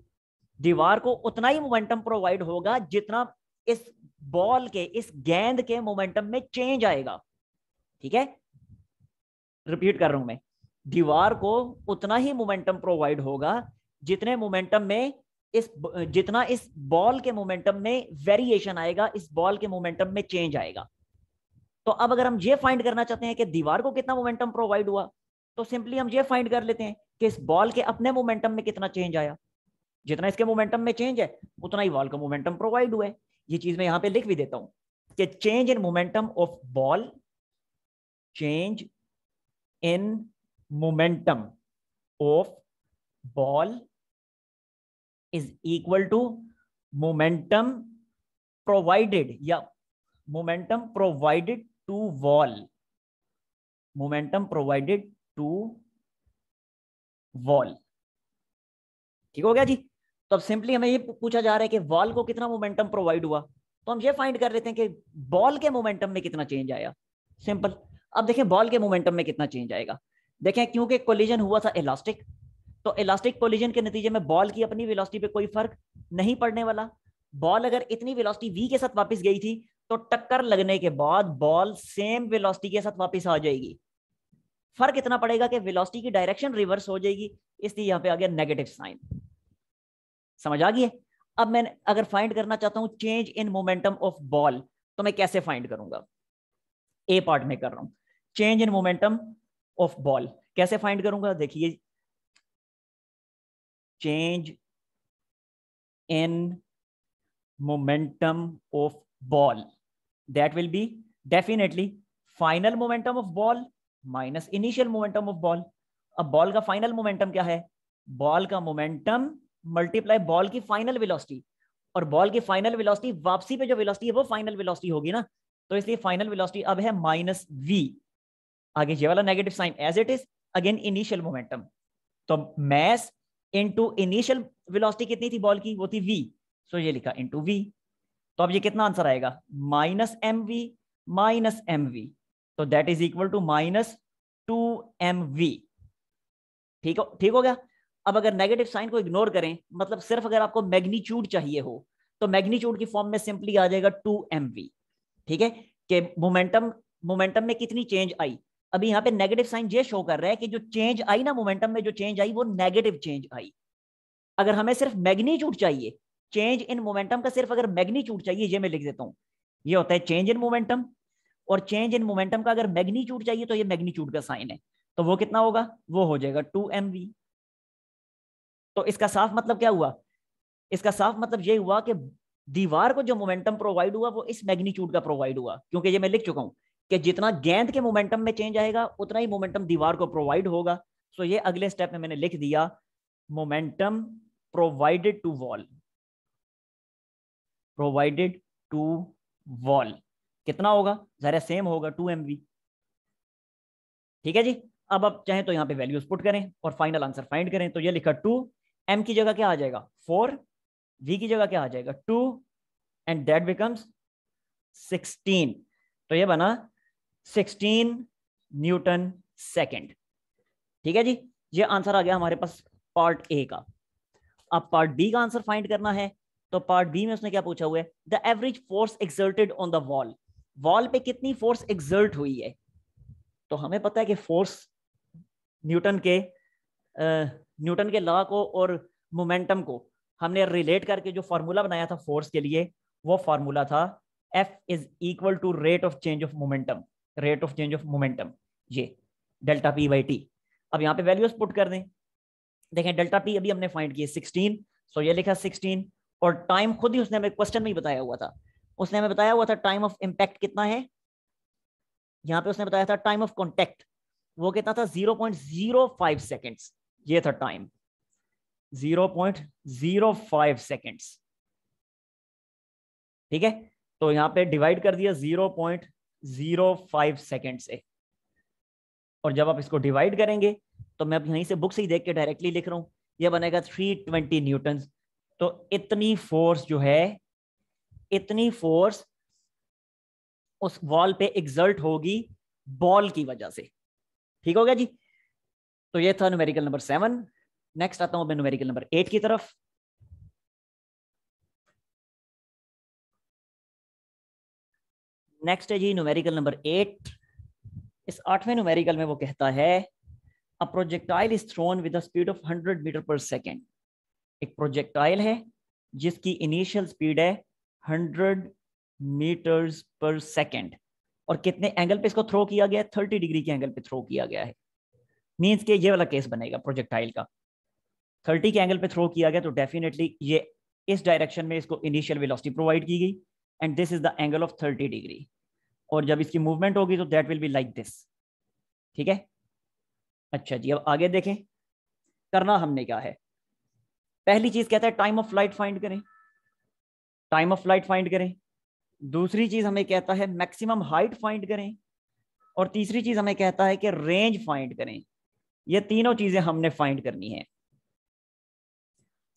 दीवार को उतना ही मोमेंटम प्रोवाइड होगा जितना इस बॉल के, इस गेंद के मोमेंटम में चेंज आएगा। ठीक है, रिपीट कर रहा हूं मैं, दीवार को उतना ही मोमेंटम प्रोवाइड होगा जितने मोमेंटम में जितना इस बॉल के मोमेंटम में वेरिएशन आएगा, इस बॉल के मोमेंटम में चेंज आएगा। तो अब अगर हम ये फाइंड करना चाहते हैं कि दीवार को कितना मोमेंटम प्रोवाइड हुआ, तो सिंपली हम ये फाइंड कर लेते हैं कि इस बॉल के अपने मोमेंटम में कितना चेंज आया। जितना इसके मोमेंटम में चेंज है उतना ही बॉल का मोमेंटम प्रोवाइड हुआ है। ये चीज मैं यहां पे लिख भी देता हूं कि change in momentum of ball, change in momentum of ball is equal to momentum provided, या momentum provided to wall, momentum provided to wall. ठीक हो गया जी? तो अब सिंपली हमें ये पूछा जा रहा है कि वॉल को कितना मोमेंटम प्रोवाइड हुआ, तो हम ये फाइंड कर लेते हैं कि बॉल के मोमेंटम में कितना चेंज आया। सिंपल। अब देखें बॉल के मोमेंटम में कितना चेंज आएगा। देखें क्योंकि कोलिजन हुआ था इलास्टिक, तो इलास्टिक कोलिजन के नतीजे में बॉल की अपनी वेलोसिटी पे कोई फर्क नहीं पड़ने वाला। बॉल अगर इतनी वेलोसिटी v के साथ वापस गई थी तो टक्कर लगने के बाद बॉल सेम वेलोसिटी के साथ वापस आ जाएगी। फर्क इतना पड़ेगा कि वेलोसिटी की डायरेक्शन रिवर्स हो जाएगी, इसलिए यहां पे आ गया नेगेटिव साइन। समझ आ गई है? अब मैं अगर फाइंड करना चाहता हूं change in momentum of ball, तो मैं कैसे फाइंड करूंगा? ए पार्ट में कर रहा हूं, change in momentum of ball कैसे फाइंड करूंगा? देखिए, change in momentum of ball, that will be definitely final momentum of ball minus initial momentum of ball। अब बॉल का फाइनल मोमेंटम क्या है? बॉल का मोमेंटम मल्टीप्लाई बॉल की final velocity, और बॉल की फाइनल वेलोसिटी वापसी पे जो वेलोसिटी है वो फाइनल वेलोसिटी होगी ना, तो इसलिए फाइनल वेलोसिटी अब है माइनस v, आगे ये वाला negative sign as it is, again initial momentum. तो मैस इनटू इनिशियल वेलोसिटी कितनी थी बॉल की? वो थी v, सो ये लिखा इनटू v। तो अब ये कितना आंसर आएगा? Minus M V minus mv, तो that is equal to minus 2mv। ठीक हो गया। अब अगर नेगेटिव साइन को इग्नोर करें, मतलब सिर्फ अगर आपको मैग्नीट्यूड चाहिए हो, तो मैग्नीट्यूड की फॉर्म में सिंपली आ जाएगा 2mv। ठीक है, कि मोमेंटम में कितनी चेंज आई। अभी यहाँ पे नेगेटिव साइन ये शो कर रहा है कि जो चेंज आई ना मोमेंटम में, जो चेंज आई वो नेगेटिव चेंज आई। अगर हमें सिर्फ मैग्नीट्यूड चाहिए, चेंज इन मोमेंटम का सिर्फ अगर मैग्नीट्यूड चाहिए, ये मैं लिख देता हूं, ये होता है चेंज इन मोमेंटम। और चेंज इन मोमेंटम का अगर मैग्नीट्यूड चाहिए तो ये मैग्नीट्यूड का साइन है, तो वो कितना होगा, वो हो जाएगा 2mv। तो इसका साफ मतलब क्या हुआ, इसका साफ मतलब ये हुआ कि दीवार को जो मोमेंटम प्रोवाइड हुआ वो इस मैग्नीट्यूड का प्रोवाइड हुआ, क्योंकि ये मैं लिख चुका हूं कि जितना गेंद के मोमेंटम में चेंज आएगा उतना ही मोमेंटम दीवार को प्रोवाइड होगा। सो ये अगले स्टेप में मैंने लिख दिया, momentum provided to wall, provided to wall कितना होगा, जरा सेम होगा 2mv। ठीक है जी। अब आप चाहें तो यहाँ पे वैल्यूज पुट करें और फाइनल आंसर फाइंड करें। तो ये लिखा 2, m की जगह क्या आ जाएगा 4, v की जगह क्या आ जाएगा 2, एंड दैट बिकम्स 16। तो ये बना 16 न्यूटन सेकेंड। ठीक है जी, ये आंसर आ गया हमारे पास पार्ट ए का। अब पार्ट बी का आंसर फाइंड करना है। तो पार्ट बी में उसने क्या पूछा हुआ है, the average force exerted on the wall, wall पे कितनी फोर्स एक्सर्ट हुई है। तो हमें पता है कि फोर्स न्यूटन के लॉ को और मोमेंटम को हमने रिलेट करके जो फार्मूला बनाया था फोर्स के लिए, वो फार्मूला था F is equal to rate of change of momentum, rate of change of momentum, ये डेल्टा P बाई टी। अब यहाँ पे वैल्यूज पुट कर दें। देखें डेल्टा P अभी हमने फाइंड किया 16, सो ये लिखा 16, और टाइम खुद ही उसने हमें क्वेश्चन में ही बताया हुआ था, उसने हमें बताया हुआ था टाइम ऑफ इम्पैक्ट कितना है। यहाँ पे उसने बताया था टाइम ऑफ कॉन्टेक्ट वो कितना था 0.05 सेकेंड्स, ये था टाइम 0.05 सेकेंड्स। ठीक है, तो यहाँ पे डिवाइड कर दिया 0.05 सेकेंड से, और जब आप इसको डिवाइड करेंगे तो मैं अब यहीं से बुक से ही देख के डायरेक्टली लिख रहा हूं, ये बनेगा 320 न्यूटन। तो इतनी फोर्स जो है, इतनी फोर्स उस वॉल पे एग्जर्ट होगी बॉल की वजह से। ठीक हो गया जी। तो ये था न्यूमेरिकल नंबर 7। नेक्स्ट आता हूं मैं न्यूमेरिकल नंबर 8 की तरफ। नेक्स्ट है जी न्यूमेरिकल नंबर 8। इस 8वें न्यूमेरिकल में वो कहता है a projectile is thrown with the speed of 100 metre per second. एक प्रोजेक्टाइल है जिसकी इनिशियल स्पीड है 100 मीटर्स पर सेकेंड, और कितने एंगल पे इसको थ्रो किया गया है, 30 डिग्री के एंगल पे थ्रो किया गया है। मींस के ये वाला केस बनेगा प्रोजेक्टाइल का, 30 के एंगल पे थ्रो किया गया, तो डेफिनेटली ये इस डायरेक्शन में इसको इनिशियल वेलोसिटी प्रोवाइड की गई, and this is the angle of 30 degree, और जब इसकी मूवमेंट होगी तो that will be like this. ठीक है, अच्छा जी। अब आगे देखें करना हमने क्या है। पहली चीज कहता है टाइम ऑफ फ्लाइट फाइंड करें, टाइम ऑफ फ्लाइट फाइंड करें। दूसरी चीज हमें कहता है मैक्सिमम हाइट फाइंड करें, और तीसरी चीज हमें कहता है कि रेंज फाइंड करें। ये तीनों चीजें हमने फाइंड करनी है।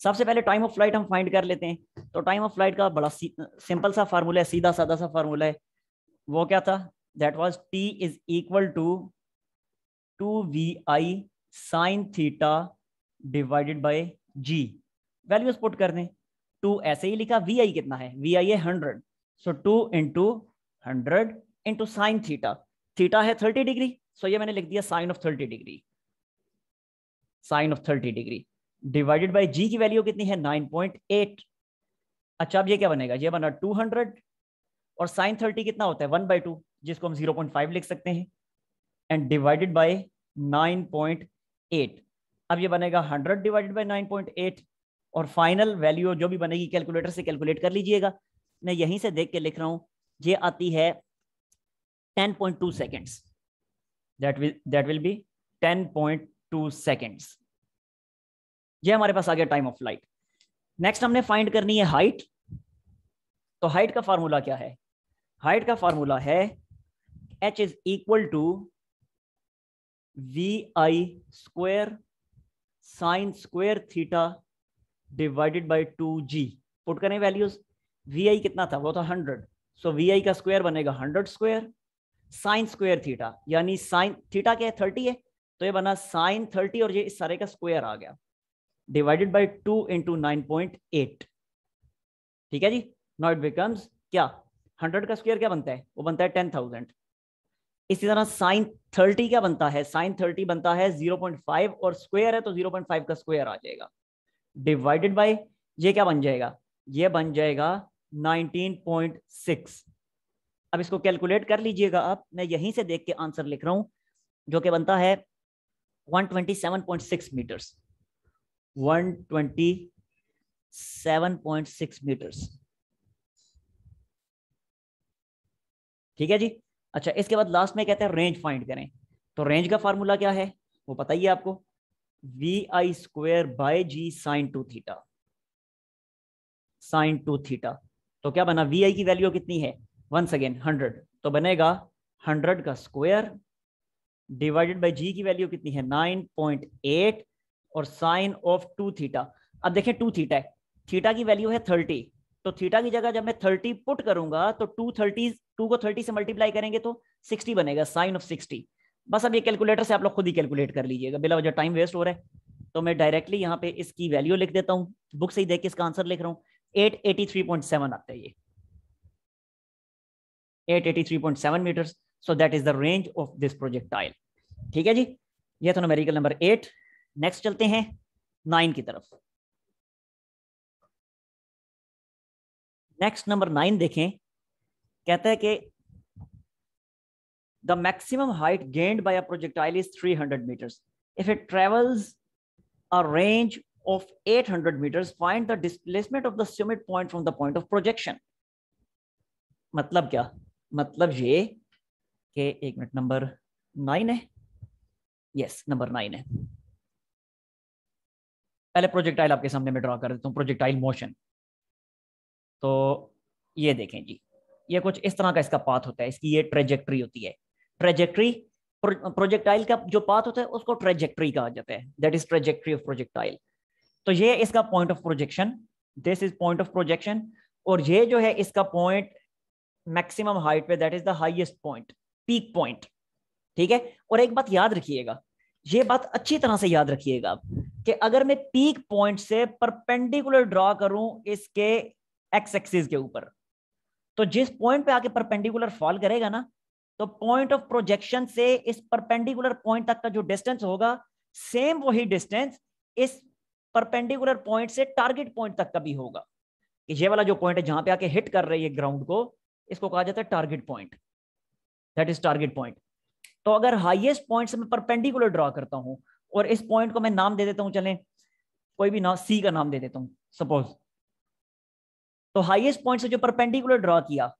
सबसे पहले टाइम ऑफ फ्लाइट हम फाइंड कर लेते हैं। तो टाइम ऑफ फ्लाइट का बड़ा सिंपल सा फार्मूला है, सीधा साधा सा फार्मूला है। वो क्या था, that was T is equal to 2VI sine theta divided by G। Values put कर दें। 2 ऐसे ही लिखा, VI कितना है, VI है 100, so 2 into 100 into sine theta, theta है 30 डिग्री, सो ये मैंने लिख दिया sine of 30 degree, sine of 30 degree divided by G की वैल्यू कितनी है 9.8। अच्छा अब ये क्या बनेगा, ये बना 200, और साइन 30 कितना होता है 1/2, जिसको हम 0.5 लिख सकते हैं, एंड डिवाइडेड बाय 9.8। अब ये बनेगा 100 डिवाइडेड बाय 9.8, और फाइनल वैल्यू जो भी बनेगी कैलकुलेटर से कैलकुलेट कर लीजिएगा। मैं यहीं से देख के लिख रहा हूं, ये आती है 10.2 seconds, that will B 10.2 seconds. ये हमारे पास आ गया टाइम ऑफ फ्लाइट। नेक्स्ट हमने फाइंड करनी है हाइट। तो हाइट का फार्मूला क्या है, हाइट का फार्मूला है H is equal to VI square sine square theta divided by 2G। Put करें वैल्यूज, VI कितना था, वो था 100, सो वी आई का स्क्वायर बनेगा 100 स्क्वायर साइन स्क्वायर थीटा, यानी साइन थीटा क्या है 30 है, तो ये बना साइन 30 और ये इस सारे का स्क्वायर आ गया डिवाइडेड बाई 2 इंटू 9.8। ठीक है जी, नाउ इट बिकम्स क्या 100 का स्क्वायर क्या बनता है, वो बनता है 10,000। इसी तरह साइन 30 क्या बनता है, साइन 30 बनता है 0.5 और स्क्वायर है तो 0.5 का स्क्वायर आ जाएगा डिवाइडेड बाय ये क्या बन जाएगा, ये बन जाएगा 19.6। अब इसको कैलकुलेट कर लीजिएगा आप, मैं यहीं से देख के आंसर लिख रहा हूं जो कि बनता है 127.6 मीटर्स, 127.6 मीटर्स। ठीक है जी। अच्छा, इसके बाद लास्ट में कहते हैं रेंज फाइंड करें, तो रेंज का फार्मूला क्या है वो पता ही है आपको, V I square by G sine 2 theta, sine 2 theta. तो क्या बना, वी आई की वैल्यू कितनी है, वंस अगेन 100, तो बनेगा 100 का स्क्वायर डिवाइडेड बाय जी की वैल्यू कितनी है 9.8 और साइन ऑफ 2 थीटा। अब देखें 2 थीटा है, थीटा की वैल्यू है 30, तो थीटा की जगह जब मैं 30 पुट करूंगा तो 2 को 30 से मल्टीप्लाई करेंगे तो 60 बनेगा, साइन ऑफ 60। बस अब ये कैलकुलेटर से आप लोग खुद ही कैलकुलेट कर लीजिएगा, बिला वजह टाइम वेस्ट हो रहा है। तो मैं डायरेक्टली यहाँ पे इसकी वैल्यू लिख देता हूँ, बुक से ही देख के इसका आंसर लिख रहा हूँ, 883.7 आता है ये, 883.7 metres. So that is the range of this projectile. ठीक है जी, ये तो न्यूमेरिकल नंबर 8। नेक्स्ट चलते हैं 9 की तरफ। नेक्स्ट नंबर 9 देखें, कहता है कि the maximum height gained bye a projectile is 300 meters if it travels a range of 800 meters find the displacement of the summit point from the point of projection। मतलब क्या, मतलब ये कि एक मिनट, नंबर 9 है, यस नंबर 9 है। पहले projectile आपके सामने मैं ड्रॉ कर देता हूँ, प्रोजेक्टाइल मोशन। तो ये देखें जी, ये कुछ इस तरह का इसका पाथ होता है, इसकी ये ट्रेजेक्ट्री होती है। ट्रेजेक्ट्री, प्रोजेक्टाइल का जो पाथ होता है उसको ट्रेजेक्ट्री कहा जाता है, that is trajectory of projectile. तो ये इसका point of projection, this is point of projection, और ये जो है इसका पॉइंट मैक्सिमम हाइट पे, that is the highest point, peak point. ठीक है, और एक बात याद रखिएगा, ये बात अच्छी तरह से याद रखिएगा आप, कि अगर मैं पीक पॉइंट से परपेंडिकुलर ड्रॉ करूं इसके एक्स एक्सिस के ऊपर, तो जिस पॉइंट पे आके परपेंडिकुलर फॉल करेगा ना, तो पॉइंट ऑफ प्रोजेक्शन से इस परपेंडिकुलर पॉइंट तक का जो डिस्टेंस होगा, सेम वही डिस्टेंस इस परपेंडिकुलर पॉइंट से टारगेट पॉइंट तक का भी होगा। कि ये वाला जो पॉइंट है जहां पे आके हिट कर रही है ग्राउंड को, इसको कहा जाता है target point, that is target point. तो अगर हाईएस्ट पॉइंट से मैं परपेंडिकुलर ड्रॉ करता हूं, और इस पॉइंट को मैं नाम दे देता हूं, चलें कोई भी नाम, सी का नाम दे देता हूं सपोज, तो हाईएस्ट पॉइंट से जो परपेंडिकुलर ड्रॉ किया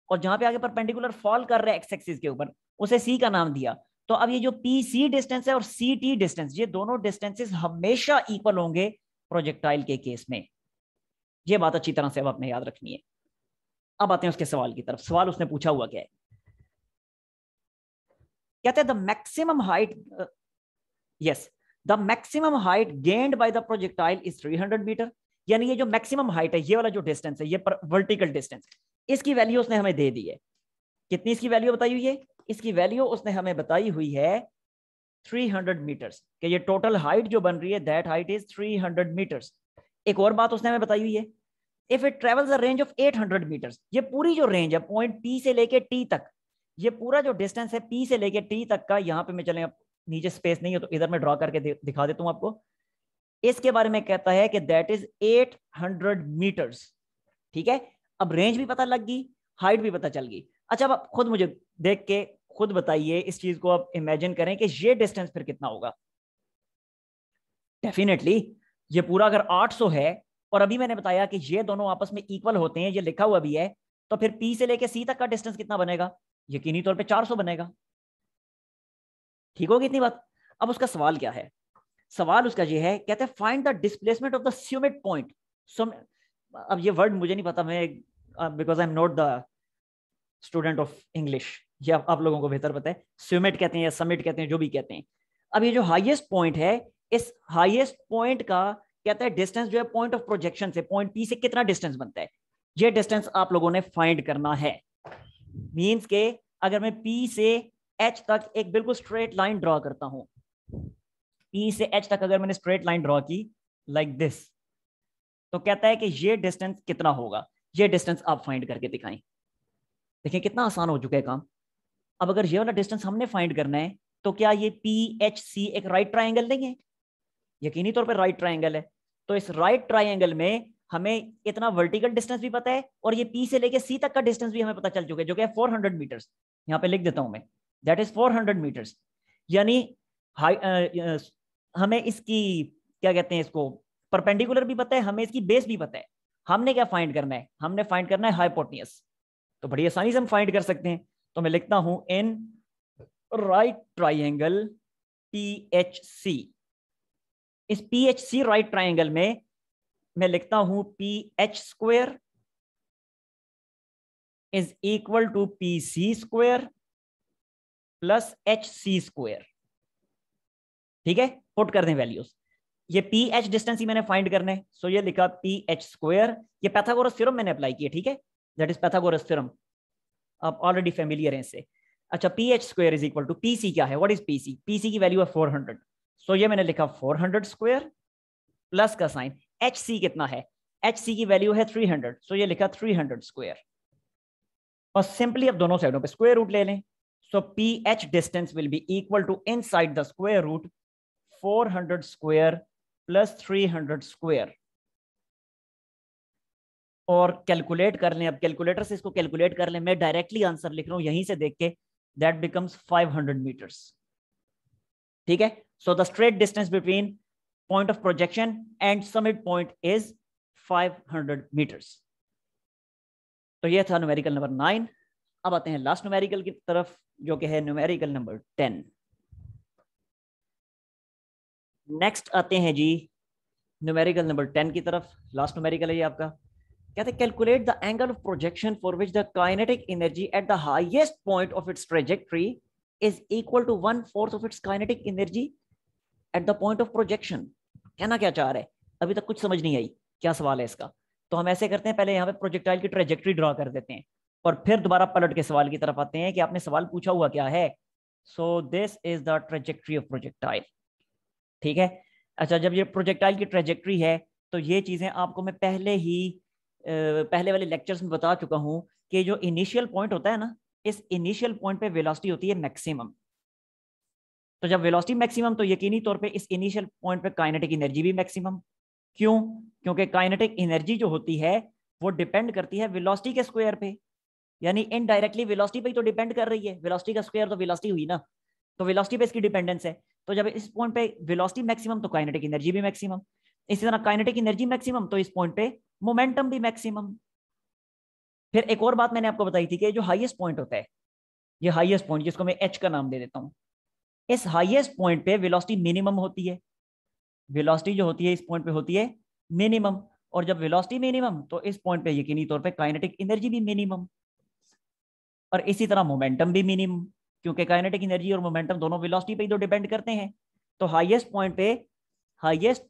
और जहां पे आगे परपेंडिकुलर फॉल कर रहे हैं एक्स एक्सिस के ऊपर, उसे सी का नाम दिया। तो अब ये जो पी सी डिस्टेंस है और सी टी डिस्टेंस, ये दोनों डिस्टेंसेस हमेशा इक्वल होंगे प्रोजेक्टाइल के केस में। ये बात अच्छी तरह से अब आपने याद रखनी है। अब आते हैं उसके सवाल की तरफ। सवाल उसने पूछा हुआ क्या है, कहते हैं the maximum height, yes the maximum height gained by the projectile is 300 metre. यानी ये जो मैक्सिमम हाइट है, ये वाला जो डिस्टेंस है, ये वर्टिकल डिस्टेंस, इसकी वैल्यू उसने हमें दे दी है। कितनी इसकी वैल्यू बताई हुई है, इसकी वैल्यू उसने हमें बताई हुई है 300 मीटर्स, कि ये टोटल हाइट जो बन रही है दैट हाइट इज 300 मीटर्स। एक और बात उसने हमें बताई हुई है, if it travels a range of 800 metres, ये पूरी जो रेंज है पॉइंट पी से लेके टी तक, ये पूरा जो डिस्टेंस है पी से लेके टी तक का, यहाँ पे मैं चले, नीचे स्पेस नहीं है तो इधर मैं ड्रॉ करके दिखा देता हूँ आपको। इसके बारे में कहता है कि दैट इज 800 मीटर्स। ठीक है, अब रेंज भी पता लग गई, हाइट भी पता चल गई। अच्छा, अब आप खुद मुझे देख के खुद बताइए, इस चीज को आप इमेजिन करें कि ये डिस्टेंस फिर कितना होगा। डेफिनेटली ये पूरा अगर 800 है, और अभी मैंने बताया कि ये दोनों आपस में इक्वल होते हैं, ये लिखा हुआ भी है, तो फिर पी से लेके सी तक का डिस्टेंस कितना बनेगा, यकीनी तौर पे 400 बनेगा। ठीक होगी इतनी बात। अब उसका सवाल क्या है, सवाल उसका ये है, कहते हैं find the displacement of the Sumit point. अब ये वर्ड मुझे नहीं पता, मैं because I am not the student of English, ये आप लोगों को बेहतर पता है, सुमिट कहते हैं या समिट कहते हैं, जो भी कहते हैं। अब ये जो हाईएस्ट पॉइंट है, इस हाईएस्ट पॉइंट का कहता है डिस्टेंस जो है पॉइंट ऑफ प्रोजेक्शन से, पॉइंट पी से कितना डिस्टेंस बनता है, ये डिस्टेंस आप लोगों ने फाइंड करना है। मीन्स के अगर मैं P से H तक एक बिल्कुल स्ट्रेट लाइन ड्रॉ करता हूं, P से H तक अगर मैंने स्ट्रेट लाइन ड्रॉ की लाइक दिस, तो कहता है कि ये डिस्टेंस कितना होगा, ये डिस्टेंस आप फाइंड करके दिखाएं। देखिए कितना आसान हो चुका है काम। अब अगर ये वाला डिस्टेंस हमने फाइंड करना है तो क्या ये PHC एक राइट ट्राइंगल नहीं है? यकीनी तौर पर राइट ट्राइंगल है। तो इस राइट ट्राइंगल में हमें इतना वर्टिकल डिस्टेंस भी पता है और ये P से लेके C तक का डिस्टेंस भी हमें पता चल चुका है, जो कि 400 मीटर्स। यहाँ पे लिख देता हूं मैं, दैट इज 400 मीटर्स। यानी हमें इसकी क्या कहते हैं, इसको परपेंडिकुलर भी पता है, हमें इसकी बेस भी पता है। हमने क्या फाइंड करना है? हमने फाइंड करना है हाइपोटेन्यूज। तो बड़ी आसानी से हम फाइंड कर सकते हैं। तो मैं लिखता हूं इन राइट ट्राइंगल PHC, इस PHC राइट ट्राइंगल में मैं लिखता हूं PH square is equal to PC square plus HC square. ठीक है, पुट कर दें वैल्यूज। ये PH डिस्टेंस ही मैंने फाइंड करना है, सो ये लिखा PH स्क्वायर। ये पैथागोरस थ्योरम मैंने अप्लाई किया, ठीक है, दैट इज पैथागोरस थ्योरम, आप ऑलरेडी फेमिलियर हैं इससे। अच्छा, PH square is equal to PC क्या है, व्हाट इज PC? PC की वैल्यू है 400, सो ये मैंने लिखा 400 स्क्वायर प्लस का साइन। HC कितना है? HC की वैल्यू है 300, सो ये लिखा 300 स्क्वायर। और सिंपली अब दोनों साइडों पे स्क्वायर रूट ले लें, so PH distance will be equal to inside the square root 400 square plus 300 square. और कैलकुलेट कर लें, अब कैलकुलेटर से इसको कैलकुलेट कर लें, मैं डायरेक्टली आंसर लिख रहा हूं यहीं से देख के, दैट बिकम्स 500 मीटर्स। ठीक है, so the straight distance between point of projection and summit point is 500 metres. तो ये था न्यूमेरिकल नंबर 9। अब आते हैं लास्ट न्यूमेरिकल की तरफ, जो कि है न्यूमेरिकल नंबर 10। नेक्स्ट आते हैं जी न्यूमेरिकल नंबर 10 की तरफ। लास्ट न्यूमेरिकल है ये आपका। कहते हैं calculate the angle of projection for which the kinetic energy at the highest point of its trajectory is equal to 1/4 of its kinetic energy at the point of projection. कहना क्या चाह रहा है, अभी तक कुछ समझ नहीं आई क्या सवाल है इसका। तो हम ऐसे करते हैं, पहले यहाँ पे प्रोजेक्टाइल की ट्रेजेक्टरी ड्रॉ कर देते हैं और फिर दोबारा पलट के सवाल की तरफ आते हैं कि आपने सवाल पूछा हुआ क्या है। सो this is the trajectory of projectile. ठीक है, अच्छा, जब ये प्रोजेक्टाइल की ट्रेजेक्टरी है तो ये चीजें आपको मैं पहले वाले लेक्चर्स में बता चुका हूं कि जो इनिशियल पॉइंट होता है ना, इस इनिशियल पॉइंट पे वेलोसिटी होती है मैक्सिमम। तो जब वेलोसिटी मैक्सिमम, तो यकीनी तौर पे इस इनिशियल पॉइंट पे काइनेटिक एनर्जी भी मैक्सिमम। क्यों? क्योंकि काइनेटिक एनर्जी जो होती है वो डिपेंड करती है वेलोसिटी के स्क्वायर पे, यानी इनडायरेक्टली वेलोसिटी पे ही तो डिपेंड कर रही है। वेलोसिटी का स्क्वायर तो वेलोसिटी हुई ना, तो वेलोसिटी पे इसकी डिपेंडेंस है। तो जब इस पॉइंट पे वेलोसिटी मैक्सिमम तो काइनेटिक एनर्जी भी मैक्सिमम। इसी तरह काइनेटिक एनर्जी मैक्सिमम तो इस पॉइंट पे मोमेंटम भी मैक्सिमम। फिर एक और बात मैंने आपको बताई थी कि जो हाईएस्ट पॉइंट होता है, ये हाईएस्ट पॉइंट जिसको मैं H का नाम दे देता हूं, इस हाईएस्ट पॉइंट पे वेलोसिटी मिनिमम होती है। वेलोसिटी जो होती है इस पॉइंट पे होती है मिनिमम, और जब वेलोसिटी मिनिमम तो इस पॉइंट पे यकीनी तौर पे काइनेटिक एनर्जी भी मिनिमम। और इसी तरह मोमेंटम भी मिनिमम, क्योंकि काइनेटिक एनर्जी और मोमेंटम दोनों वेलोसिटी पे ही तो डिपेंड करते हैं। तो हाईएस्ट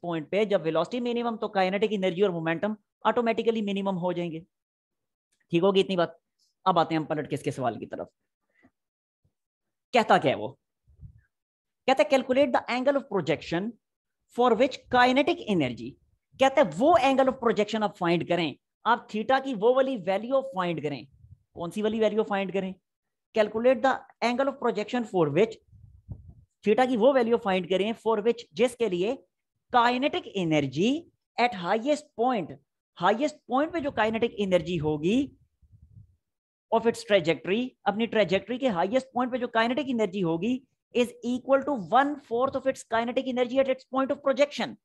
पॉइंट पे जब वेलोसिटी मिनिमम तो काइनेटिक एनर्जी और मोमेंटम ऑटोमेटिकली मिनिमम हो जाएंगे। ठीक होगी इतनी बात? अब आते हैं हम पलट के इसके सवाल की तरफ। कहता क्या है वो? कहता है calculate the angle of projection for which kinetic energy. कहते हैं वो एंगल ऑफ प्रोजेक्शन आप फाइंड करें, आप थीटा की वो वाली वैल्यू फाइंड करें। कौन सी वाली वैल्यू फाइंड करें? Calculate the angle of projection for which, theta की वो वैल्यू फाइंड करें फॉर विच, जिसके लिए kinetic energy at highest point पे जो काइनेटिक एनर्जी होगी ऑफ इट्स ट्रेजेक्टरी, अपनी ट्रेजेक्टरी के हाईएस्ट पॉइंट पे जो काइनेटिक एनर्जी होगी is equal to 1/4 of its kinetic energy at its point of projection.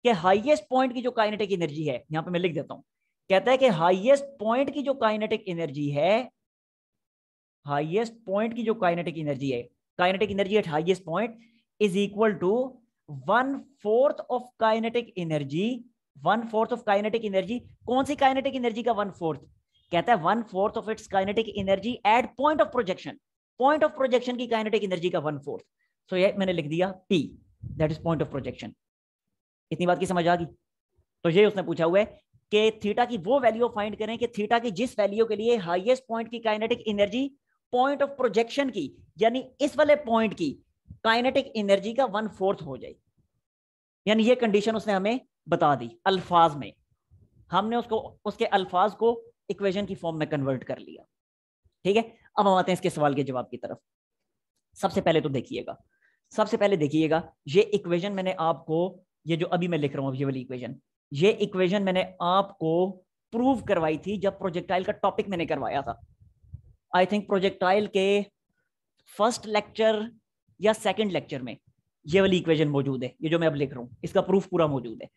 के हाईएस्ट पॉइंट की जो काइनेटिक एनर्जी है, यहां पे मैं लिख देता हूं, कहता है कि हाईएस्ट पॉइंट की जो काइनेटिक एनर्जी है, हाईएस्ट पॉइंट की जो काइनेटिक एनर्जी है, kinetic energy at highest point is equal to 1/4 of kinetic energy. 1/4 of kinetic energy, कौन सी काइनेटिक एनर्जी का 1/4? कहता है 1/4 of its kinetic energy at point of projection. Point of projection की kinetic energy का 1/4। So ये मैंने लिख दिया P, that is point of projection. इतनी बात की समझ आ गई? तो ये उसने पूछा हुआ है कि थीटा की वो वैल्यू फाइंड करें कि थीटा की जिस वैल्यू के लिए हाईएस्ट पॉइंट की kinetic energy point of projection की, यानी इस वाले पॉइंट की काइनेटिक एनर्जी का 1/4 हो जाए। यानी ये कंडीशन उसने हमें बता दी अल्फाज में, हमने उसको उसके अल्फाज को इक्वेशन की फॉर्म में कन्वर्ट कर लिया। ठीक है, अब हम आते हैं इसके सवाल के जवाब की तरफ। सबसे पहले तो देखिएगा, सबसे पहले देखिएगा ये इक्वेशन मैंने आपको, ये जो अभी मैं लिख रहा हूं ये वाली इक्वेशन, ये इक्वेशन मैंने आपको प्रूव करवाई थी जब प्रोजेक्टाइल का टॉपिक मैंने करवाया था। आई थिंक प्रोजेक्टाइल के फर्स्ट लेक्चर या सेकंड लेक्चर में ये वाली इक्वेशन मौजूद है, ये जो मैं अब लिख रहा हूं इसका प्रूफ पूरा मौजूद है।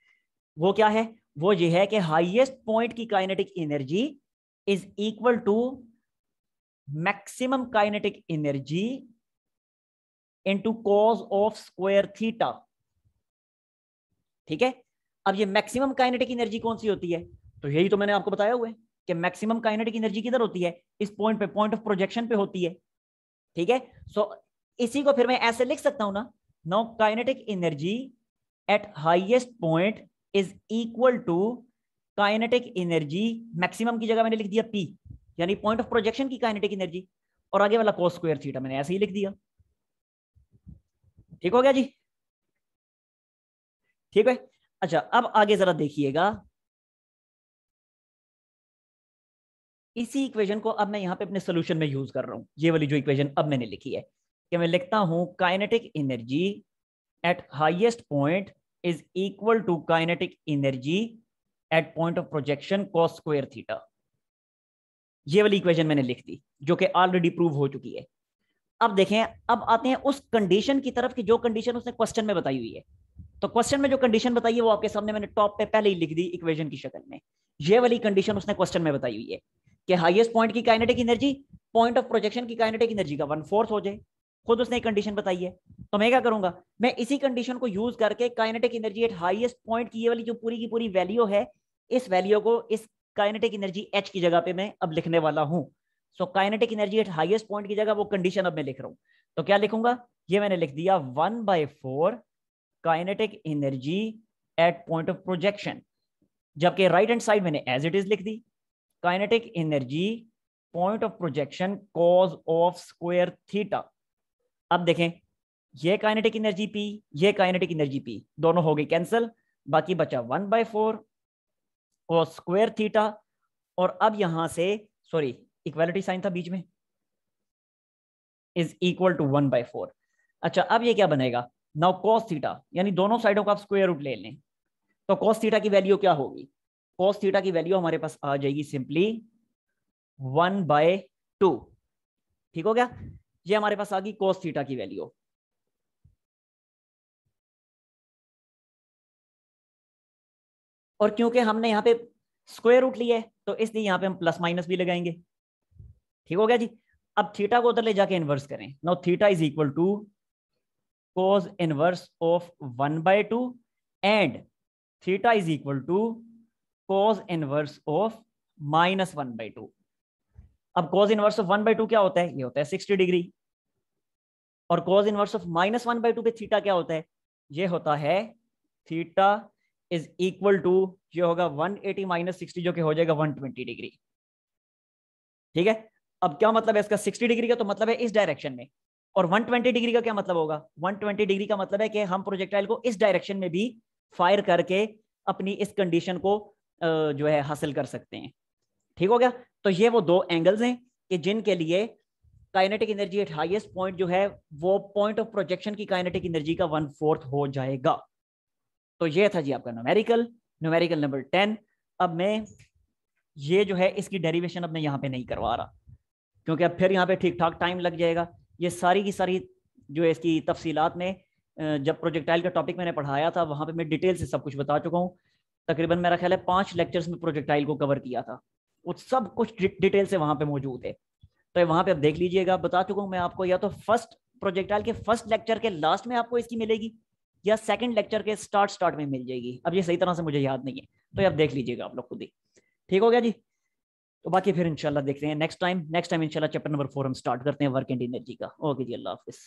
वो क्या है? वो ये है कि हाईएस्ट पॉइंट की kinetic energy is equal to maximum kinetic energy into cos of square theta. ठीक है, अब ये मैक्सिमम काइनेटिक एनर्जी कौन सी होती है? तो यही तो मैंने आपको बताया हुआ है कि मैक्सिमम काइनेटिक एनर्जी किधर होती है? इस पॉइंट पे, पॉइंट ऑफ प्रोजेक्शन पे होती है। ठीक है, सो इसी को फिर मैं ऐसे लिख सकता हूं ना, now kinetic energy at highest point is equal to kinetic energy, maximum की जगह मैंने लिख दिया P, यानी पॉइंट ऑफ प्रोजेक्शन की काइनेटिक एनर्जी, और आगे वाला cos स्क्वायर थीटा मैंने ऐसे ही लिख दिया। ठीक हो गया जी? ठीक है, अच्छा अब आगे जरा देखिएगा, इसी इक्वेशन को अब मैं यहां पे अपने सोल्यूशन में यूज कर रहा हूं। ये वाली जो इक्वेशन अब मैंने लिखी है कि मैं लिखता हूं kinetic energy at highest point is equal to kinetic energy at point of projection cos square theta. ये वाली इक्वेशन मैंने लिख दी जो कि ऑलरेडी प्रूव हो चुकी है। अब देखें, अब आते हैं उस कंडीशन की तरफ कि जो कंडीशन उसने क्वेश्चन में बताई हुई है। तो क्वेश्चन में जो कंडीशन बताई है वो आपके सामने मैंने टॉप पे पहले ही लिख दी इक्वेशन की शक्ल में। ये वाली कंडीशन उसने क्वेश्चन में बताई हुई है कि हाईएस्ट पॉइंट की kinetic energy point of projection की काइनेटिक एनर्जी का 1/4 हो जाए। खुद उसने कंडीशन बताई है, तो मैं क्या करूंगा, मैं इसी कंडीशन को यूज करके kinetic energy at highest point की ये वाली जो पूरी की पूरी वैल्यू है, इस वैल्यू को इस काइनेटिक एनर्जी H की जगह पे मैं अब लिखने वाला हूं। So kinetic energy at highest point की जगह वो कंडीशन अब मैं लिख रहा हूं। तो क्या लिखूंगा, ये मैंने लिख दिया 1/4 kinetic energy at point of projection, जबकि राइट हैंड साइड मैंने एज इट इज लिख दी kinetic energy point of projection cos of square theta. अब देखें, ये काइनेटिक एनर्जी P, ये काइनेटिक एनर्जी P, दोनों हो गई कैंसिल, बाकी बचा 1/4 कॉस स्क्वायर थीटा। और अब यहां से, सॉरी इक्वालिटी साइन था बीच में, इज इक्वल टू 1/4। अच्छा अब ये क्या बनेगा, नाउ कॉस थीटा, यानी दोनों साइडों का आप स्क्वायर रूट ले लें, तो कॉस थीटा की वैल्यू क्या होगी? कॉस थीटा की वैल्यू हमारे पास आ जाएगी सिंपली 1/2। ठीक हो गया, ये हमारे पास आ गई कॉस थीटा की वैल्यू। और क्योंकि हमने यहाँ पे स्क्वायर रूट लिया है तो इसलिए यहाँ पे हम प्लस माइनस भी लगाएंगे। ठीक हो गया जी, अब थीटा को उधर ले जाके इनवर्स करें। Now theta is equal to cos inverse of 1/2 and theta is equal to cos inverse of -1/2। अब cos इनवर्स ऑफ 1/2 क्या होता है? ये होता है 60 डिग्री। और cos इनवर्स ऑफ -1/2 पे थीटा क्या होता है? ये होता है थीटा इज इक्वल टू, ये होगा 180 - 60 जो कि हो जाएगा 120 डिग्री। ठीक है, अब क्या मतलब है इसका? 60 डिग्री का तो मतलब है इस डायरेक्शन में, और 120 डिग्री का क्या मतलब होगा? 120 डिग्री का मतलब है कि हम प्रोजेक्टाइल को इस डायरेक्शन में भी फायर करके अपनी इस कंडीशन को जो है हासिल कर सकते हैं। ठीक हो गया, तो ये वो दो एंगल्स हैं कि जिनके लिए kinetic energy at highest point जो है वो पॉइंट ऑफ प्रोजेक्शन की काइनेटिक एनर्जी का 1/4 हो जाएगा। तो ये था जी आपका न्यूमेरिकल, न्यूमेरिकल नंबर 10। अब मैं ये जो है इसकी डेरिवेशन अब मैं यहाँ पे नहीं करवा रहा, क्योंकि अब फिर यहाँ पे ठीक ठाक टाइम लग जाएगा। ये सारी की सारी जो है इसकी तफसीलात में जब प्रोजेक्टाइल का टॉपिक मैंने पढ़ाया था वहाँ पे मैं डिटेल से सब कुछ बता चुका हूँ। तकरीबन मेरा ख्याल है 5 लेक्चर्स में प्रोजेक्टाइल को कवर किया था, वो सब कुछ डिटेल से वहाँ पे मौजूद है। तो वहाँ पे अब देख लीजिएगा, बता चुका हूँ मैं आपको, या तो फर्स्ट प्रोजेक्टाइल के फर्स्ट लेक्चर के लास्ट में आपको इसकी मिलेगी या सेकंड लेक्चर के स्टार्ट में मिल जाएगी। अब ये सही तरह से मुझे याद नहीं है, तो अब देख लीजिएगा आप लोग खुद ही। ठीक हो गया जी, तो बाकी फिर इंशाल्लाह देखते हैं नेक्स्ट टाइम इंशाल्लाह चैप्टर नंबर 4 हम स्टार्ट करते हैं वर्क एंड एनर्जी का। ओके जी, अल्लाह हाफिज़।